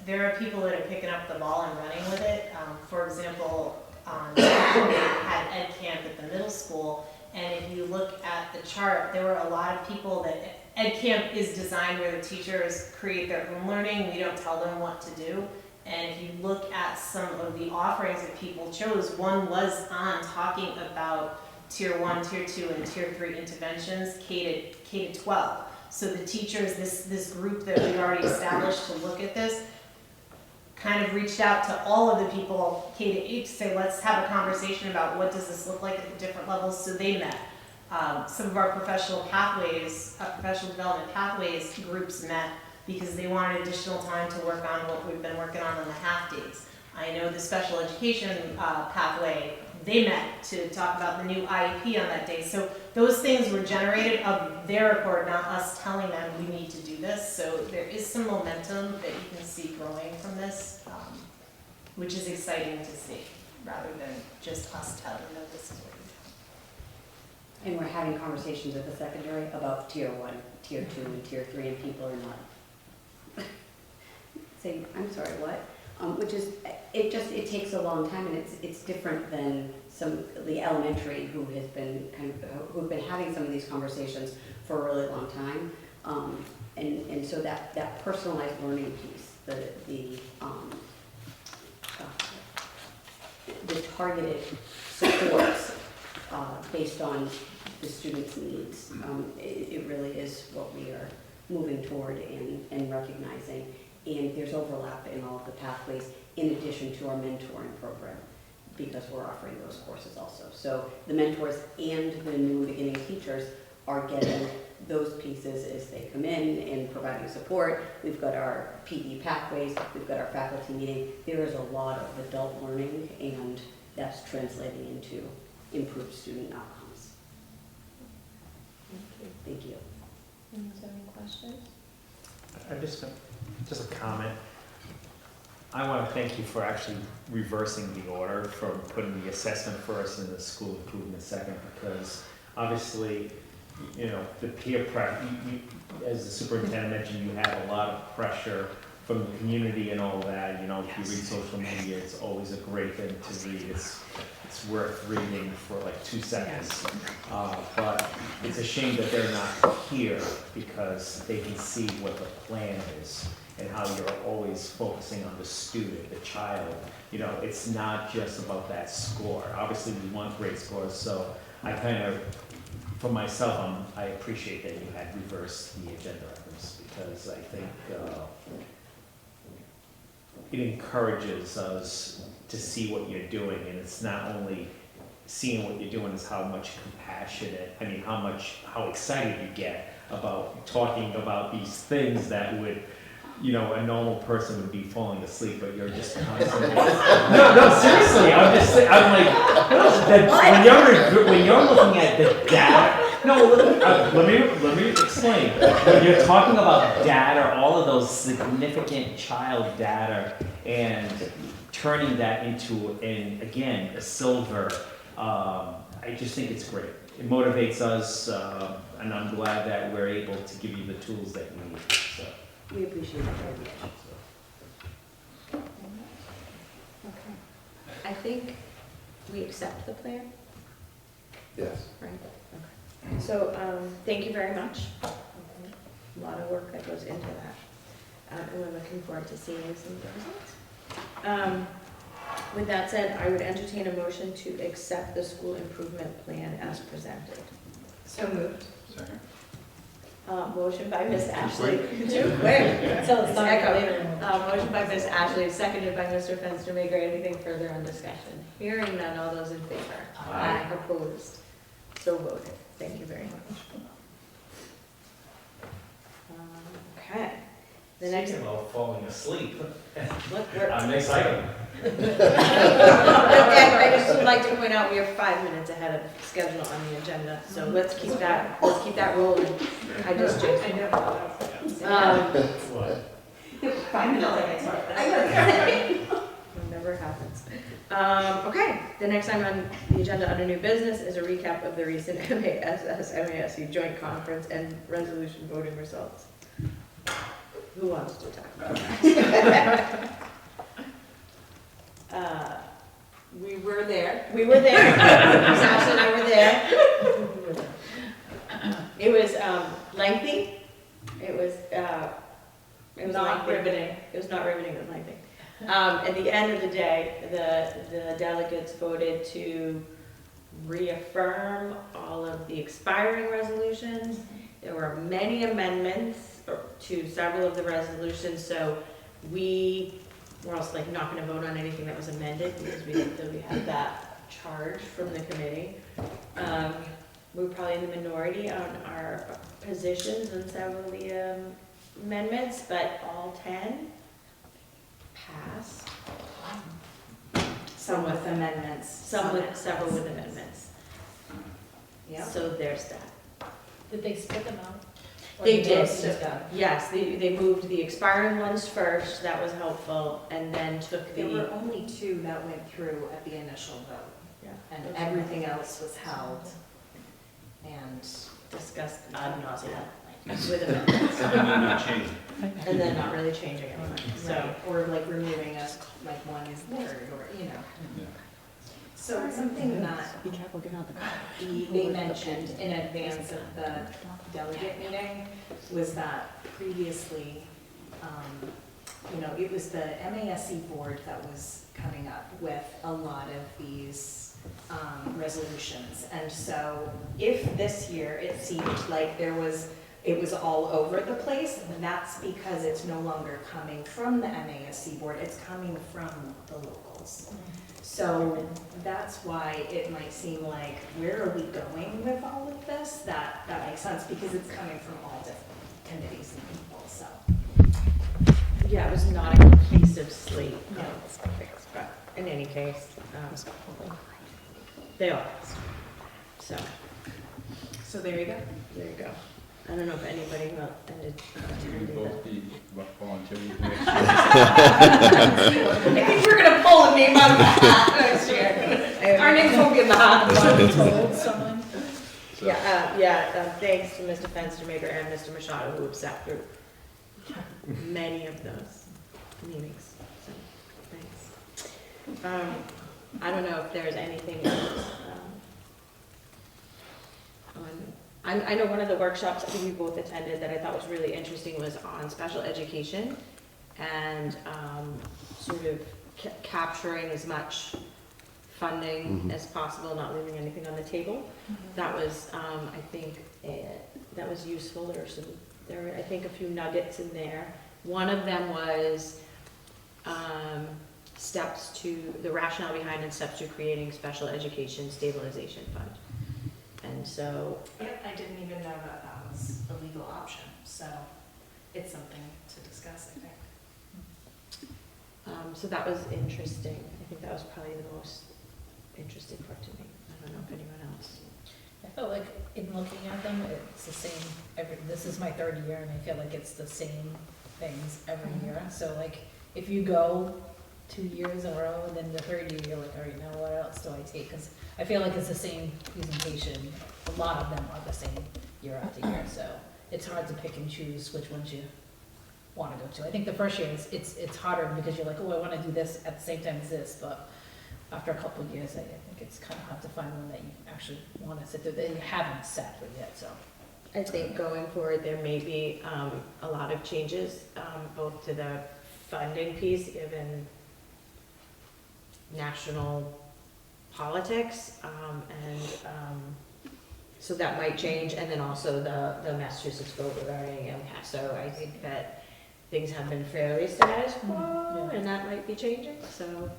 there are people that are picking up the ball and running with it. For example, they had Ed Camp at the middle school, and if you look at the chart, there were a lot of people that, Ed Camp is designed where the teachers create their own learning. We don't tell them what to do. And if you look at some of the offerings that people chose, one was on talking about Tier 1, Tier 2, and Tier 3 interventions, K to 12. So the teachers, this group that we've already established to look at this, kind of reached out to all of the people, K to 8, to say, let's have a conversation about what does this look like at the different levels. So they met. Some of our professional development pathways groups met because they wanted additional time to work on what we've been working on the half days. I know the special education pathway they met to talk about the new IEP on that day. So those things were generated of their report, not us telling them we need to do this. So there is some momentum that you can see growing from this, which is exciting to see, rather than just us telling them this is what we do. And we're having conversations at the secondary about tier 1, tier 2, and tier 3, and people are not saying, I'm sorry, what? Which is, it takes a long time, and it's different than the elementary who've been having some of these conversations for a really long time. And so that personalized learning piece, the targeted supports based on the student's needs, it really is what we are moving toward and recognizing. And there's overlap in all of the pathways in addition to our mentoring program, because we're offering those courses also. So the mentors and the new beginning teachers are getting those pieces as they come in and providing support. We've got our PE pathways, we've got our faculty meeting. There is a lot of adult learning, and that's translating into improved student outcomes. Thank you. Anyone have any questions? Just a comment. I want to thank you for actually reversing the order from putting the assessment first and the school improvement second, because obviously, you know, the peer pressure, as the superintendent mentioned, you have a lot of pressure from the community and all that. You know, if you read social media, it's always a great thing to read. It's worth reading for like 2 seconds. But it's a shame that they're not here, because they can see what the plan is and how you're always focusing on the student, the child. You know, it's not just about that score. Obviously, we want great scores, so I kind of, for myself, I appreciate that you had reversed the agenda items, because I think it encourages us to see what you're doing, and it's not only seeing what you're doing, it's how much how excited you get about talking about these things that would, you know, a normal person would be falling asleep, but you're just constantly. No, seriously, I'm like, when you're looking at the data. No, let me explain. When you're talking about data, all of those significant child data, and turning that into, again, a silver, I just think it's great. It motivates us, and I'm glad that we're able to give you the tools that you need. So. We appreciate it very much. Okay. I think we accept the plan, Yes. right? Okay. So, thank you very much. A lot of work that goes into that. And we're looking forward to seeing some of the results. With that said, I would entertain a motion to accept the school improvement plan as presented. So moved. Second. Motion by Ms. Ashley. Too quick. So it's echo. Motion by Ms. Ashley, seconded by Mr. Fenstermaker. Anything further on discussion? Hearing none, all those in favor? Aye. Opposed? So voted. Thank you very much. Okay. The next. Speaking of falling asleep, Look, we're. I'm excited. I just would like to point out, we are 5 minutes ahead of schedule on the agenda, so let's keep that rolling. I just jinxed it. What? 5 minutes. I Never happens. Okay, the next item on the agenda under new business is a recap of the recent MASU joint conference and resolution voting results. Who wants to talk about that? We were there. We were there. Sasha and I were there. It was lengthy. It was not riveting. It was not riveting. It was lengthy. At the end of the day, the delegates voted to reaffirm all of the expiring resolutions. There were many amendments to several of the resolutions, so we're also not going to vote on anything that was amended, because we didn't feel we had that charge from the committee. We were probably in the minority on our positions on several of the amendments, but all 10 passed. Some with amendments. Some with, several with amendments. Yeah. So there's that. Did they split them out? Or They both did, just done? yes, they moved the expiring ones first, that was helpful, and then took There were the, only 2 that went through at the initial vote, yeah, and everything else was held and discussed ad nauseam with amendments. And then not change. And then not really changing anything, so. Right, or like removing a, like one is third, or, you know. Yeah. So something that be careful, get out the they mentioned in advance of the delegate meeting was that previously, you know, it was the MASC board that was coming up with a lot of these resolutions. And so if this year it seemed like it was all over the place, that's because it's no longer coming from the MASC board, it's coming from the locals. So that's why it might seem like, where are we going with all of this? That makes sense, because it's coming from all different committees and people, so. Yeah, it was not a cohesive slate, No. but in any case, they are. So, So there you go. there you go. I don't know if anybody Will you attended both that. be volunteering next year? I think we're gonna pull a name out of the hat next year. Our names won't be in the hat. Told someone? So- Thanks to Mr. Fenstermaker and Mr. Machado who have sat through many of those meetings, so, thanks. I don't know if there's anything else, I know one of the workshops, I think we both attended, that I thought was really interesting was on special education and sort of capturing as much funding as possible, not leaving anything on the table. That was, I think, that was useful. There were, I think, a few nuggets in there. One of them was the rationale behind and steps to creating special education stabilization fund. And so, Yep, I didn't even know that that was a legal option, so it's something to discuss, I think. so that was interesting. I think that was probably the most interesting part to me. I don't know if anyone else. I felt like in looking at them, it's the same this is my 3rd year and I feel like it's the same things every year. So like, if you go 2 years in a row, and then the 3rd year, you're like, all right, now what else do I take? Because I feel like it's the same presentation. A lot of them are the same year after year, so it's hard to pick and choose which ones you want to go to. I think the first year, it's harder because you're like, oh, I want to do this at the same time as this, but after a couple of years, I think it's kind of hard to find one that you actually want to sit through, that you haven't sat through yet, so. I think going forward, there may be a lot of changes, both to the funding piece, given national politics, so that might change, and then also the Massachusetts vote regarding MCAS. So I think that things have been fairly status quo, and that might be changing, so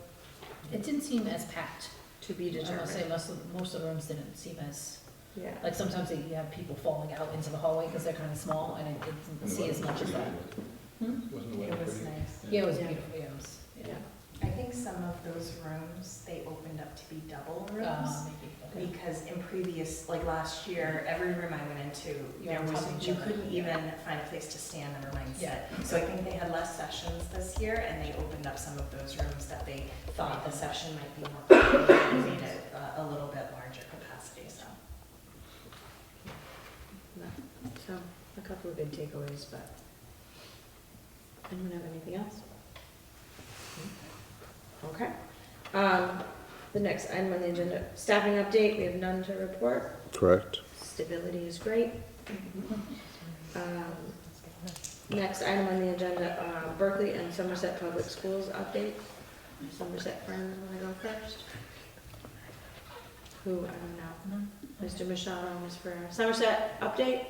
It didn't seem as packed. to be I must say, determined. most of the rooms didn't seem as, Yeah. like sometimes you have people falling out into the hallway because they're kind of small, and I didn't see as much as that. Wasn't the weather It was pretty? nice. Yeah, it was Yeah. beautiful, yeah, it was, Yeah. I think some of those rooms, they opened up to be double rooms. maybe, okay. Because in previous, like last year, every room I went into, You're there on was, top of each you other. couldn't even find a place to stand, never mind sit. So I think they had less sessions this year, and they opened up some of those rooms that they thought the session might be more popular, and made it a little bit larger capacity, so. So a couple of good takeaways, but anyone have anything else? Okay. The next item on the agenda, staffing update, we have none to report. Correct. Stability is great. Next item on the agenda, Berkley and Somerset Public Schools update. Somerset friends, want to go first? Who, I don't know. Mr. Machado, Ms. Ferrer. Somerset update?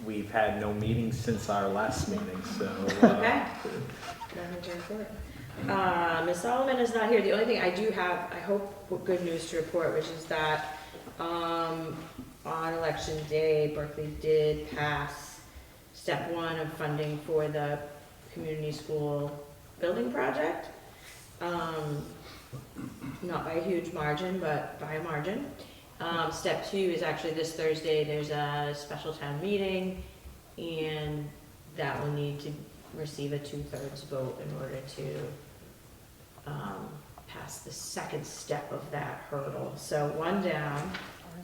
We've had no meetings since our last meeting, so. Okay. Nothing to report. Ms. Solomon is not here. The only thing I do have, I hope, good news to report, which is that on election day, Berkley did pass step 1 of funding for the community school building project. not by a huge margin, but by a margin. Step 2 is actually this Thursday, there's a special town meeting, and that will need to receive a 2/3 vote in order to pass the second step of that hurdle. So 1 down,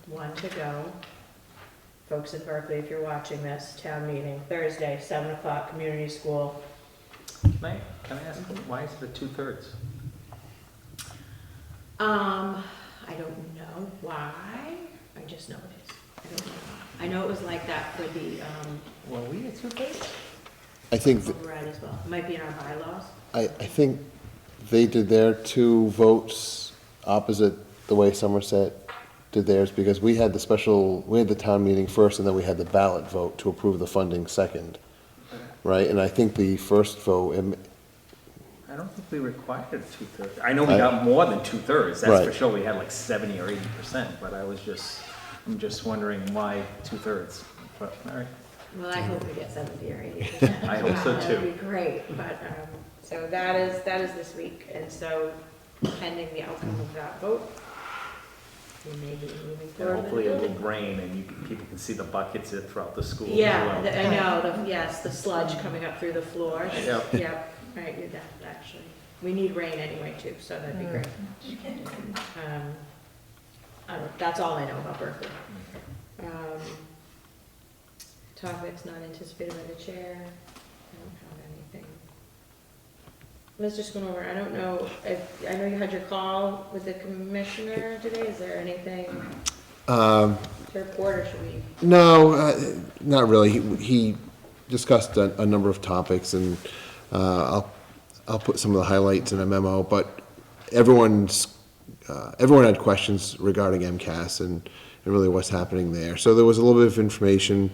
1 to go. Folks in Berkeley, if you're watching this, town meeting, Thursday, 7 o'clock, community school. Can I ask, why is it a 2/3? I don't know why, I just know it is. I don't know why. I know it was like that for the, Well, we at 2/3? I think, override as well. It might be in our bylaws. I think they did their 2 votes opposite the way Somerset did theirs, because we had the town meeting first, and then we had the ballot vote to approve the funding second, right? And I think the first vote, I don't think we required a 2/3. I know we got more than 2/3, that's for Right. sure. We had like 70 or 80%, but I'm just wondering why 2/3. But, all right. Well, I hope we get 70 or 80%. I hope so That too. would be great, but, so that is this week, and so pending the outcome of that vote, we may be moving And forward. hopefully it will rain and people can see the buckets throughout the school. as Yeah, well. I know, yes, the sludge coming up through the floor. Yep. Yep, right, you're dead, actually. We need rain anyway too, so that'd be great. That's all I know about Berkeley. Topics not anticipated by the chair. I don't have anything. Let's just go over, I don't know, I know you had your call with the commissioner today, is there anything to report, or should we? no, not really. He discussed a number of topics, and I'll put some of the highlights in a memo, but everyone had questions regarding MCAS and really what's happening there. So there was a little bit of information,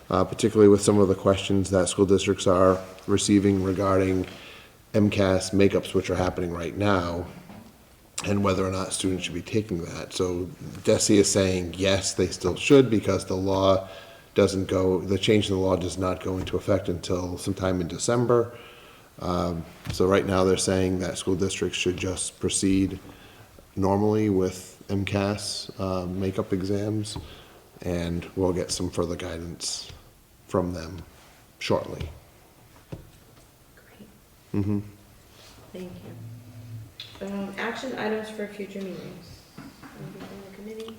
particularly with some of the questions that school districts are receiving regarding MCAS makeups, which are happening right now, and whether or not students should be taking that. So DESE is saying, yes, they still should, because the change in the law does not go into effect until sometime in December. So right now, they're saying that school districts should just proceed normally with MCAS makeup exams, and we'll get some further guidance from them shortly. Great, thank you. Action items for future meetings. Anything from the committee?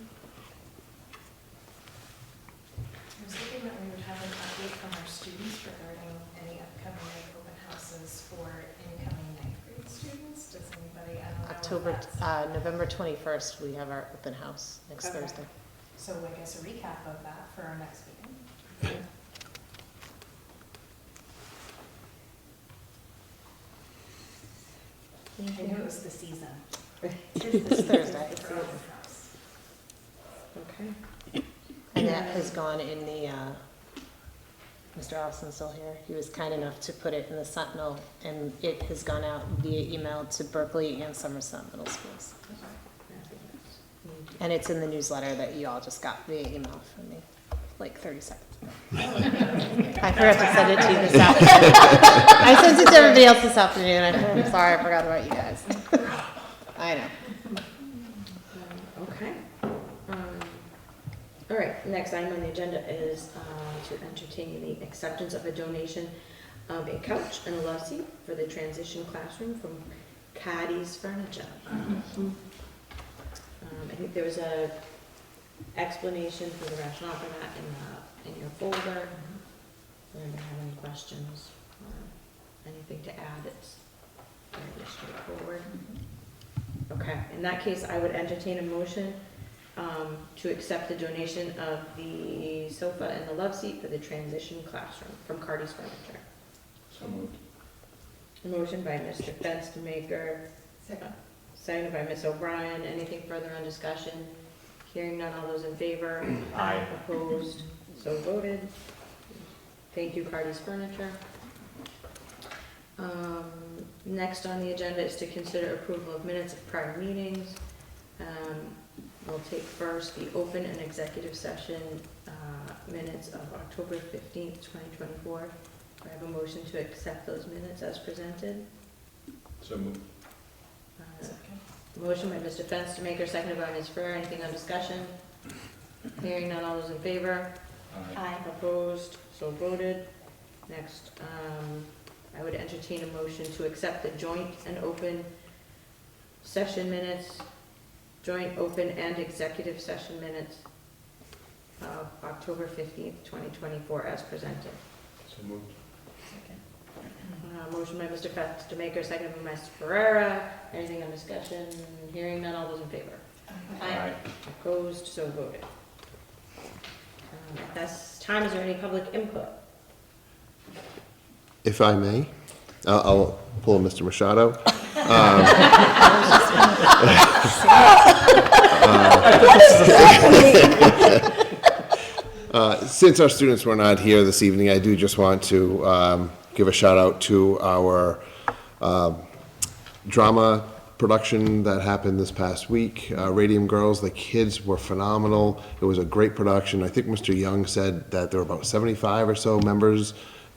I was thinking that we would have an update from our students regarding any upcoming open houses for incoming 9th grade students. Does anybody, I don't know. November 21st, we have our open house next Okay. Thursday. So I guess a recap of that for our next meeting. I knew it was the season. This Thursday. For open house. Okay. And that has gone in the, Mr. Allison's still here. He was kind enough to put it in the Sentinel, and it has gone out via email to Berkley and Somerset middle schools. And it's in the newsletter that you all just got via email from me, like 30 seconds ago. I forgot to send it to you this afternoon. I sent it to everybody else this afternoon. I'm sorry, I forgot about you guys. I know. Okay. All right, next item on the agenda is to entertain the acceptance of a donation of a couch and a love seat for the transition classroom from Caddy's Furniture. I think there was a explanation for the rationale for that in your folder. If you have any questions or anything to add, it's very straightforward. Okay, in that case, I would entertain a motion to accept the donation of the sofa and the love seat for the transition classroom from Cardy's Furniture. So moved. A motion by Mr. Fenstermaker, seconded by Ms. O'Brien. Anything further on discussion? Hearing none, all those in favor? Aye. Opposed? So voted. Thank you, Cardy's Furniture. Next on the agenda is to consider approval of minutes of prior meetings. We'll take first the open and executive session minutes of October 15th, 2024. I have a motion to accept those minutes as presented. So moved. Motion by Mr. Fenstermaker, seconded by Ms. Ferrer. Anything on discussion? Hearing none, all those in favor? Aye. Opposed, so voted. Next, I would entertain a motion to accept the joint and open session minutes, joint, open, and executive session minutes of October 15th, 2024 as presented. So moved. Motion by Mr. Fenstermaker, seconded by Ms. Ferrera. Anything on discussion? Hearing none, all those in favor? Aye. Opposed, so voted. At this time, is there any public input? If I may, I'll pull Mr. Machado. Since our students were not here this evening, I do just want to give a shout out to our drama production that happened this past week, Radium Girls. The kids were phenomenal. It was a great production. I think Mr. Young said that there were about 75 or so members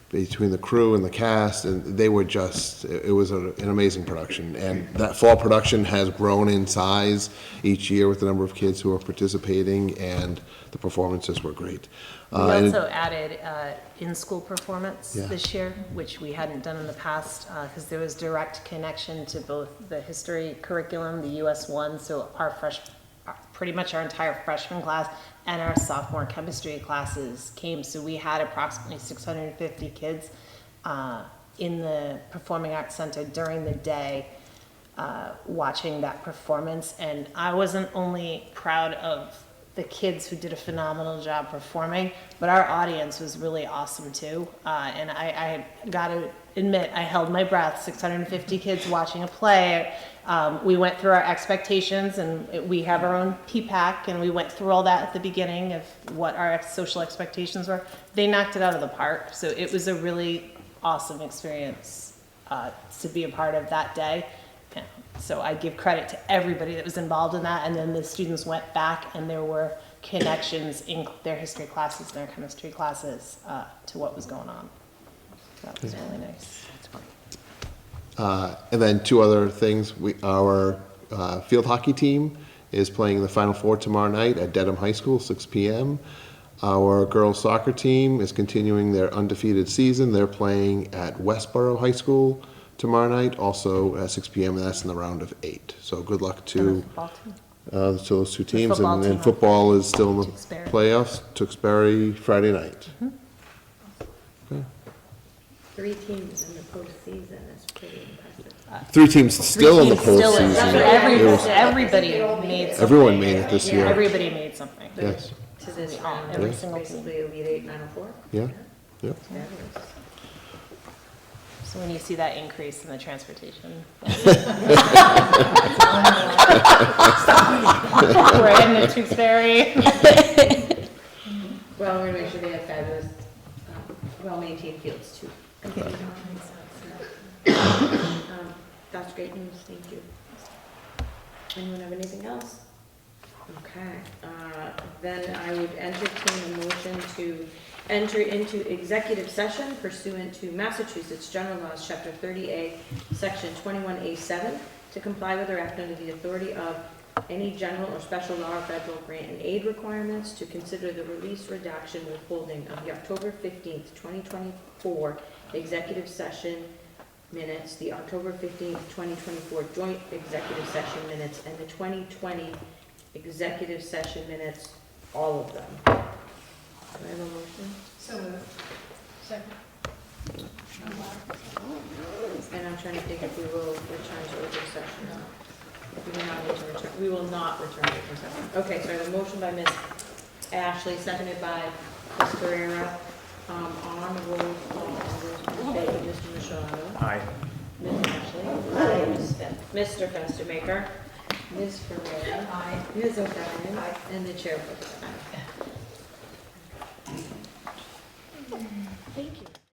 between the crew and the cast, and they were just, it was an amazing production. And that fall production has grown in size each year with the number of kids who are participating, and the performances were great. We also added in-school performance Yeah. this year, which we hadn't done in the past, because there was direct connection to both the history curriculum, the US 1, so pretty much our entire freshman class and our sophomore chemistry classes came. So we had approximately 650 kids in the Performing Arts Center during the day watching that performance. And I wasn't only proud of the kids who did a phenomenal job performing, but our audience was really awesome too. And I got to admit, I held my breath. 650 kids watching a play. We went through our expectations, and we have our own PPAC, and we went through all that at the beginning of what our social expectations were. They knocked it out of the park. So it was a really awesome experience to be a part of that day. Yeah. So I give credit to everybody that was involved in that, and then the students went back and there were connections in their history classes and their chemistry classes to what was going on. So that was really nice. And then two other things. Our field hockey team is playing in the Final Four tomorrow night at Dedham High School, 6 p.m. Our girls soccer team is continuing their undefeated season. They're playing at Westboro High School tomorrow night, also at 6 p.m., and that's in the round of 8. So good luck to those two teams. And football is still in the playoffs. Tewksbury Friday night. Okay. 3 teams in the postseason is pretty impressive. 3 teams still in the postseason. Everybody made something. Everyone made it this year. Everybody made something. Yes. To this round, every single team. basically Elite 8, 904. Yeah. Yep. Fabulous. So when you see that increase in the transportation. Right in the Tewksbury. Well, we're gonna make sure they have fabulous, well-maintained fields too. That's great news, thank you. Anyone have anything else? Okay, then I would entertain a motion to enter into executive session pursuant to Massachusetts General Laws, Chapter 30A, Section 21A7, to comply with or act under the authority of any general or special law or federal grant and aid requirements, to consider the release, redaction, withholding of the October 15th, 2024 executive session minutes, the October 15th, 2024 joint executive session minutes, and the 2020 executive session minutes, all of them. Do I have a motion? So moved. Second. And I'm trying to think if we will return to open session. We will not need to return. We will not return to open session. Okay, so I have a motion by Ms. Ashley, seconded by Ms. Ferreira. On the roll call, Mr. Machado. Aye. Ms. Ashley. Aye. Mr. Fenstermaker. Ms. Ferreira. Aye. Ms. O'Brien. Aye. And the chair votes aye. Thank you.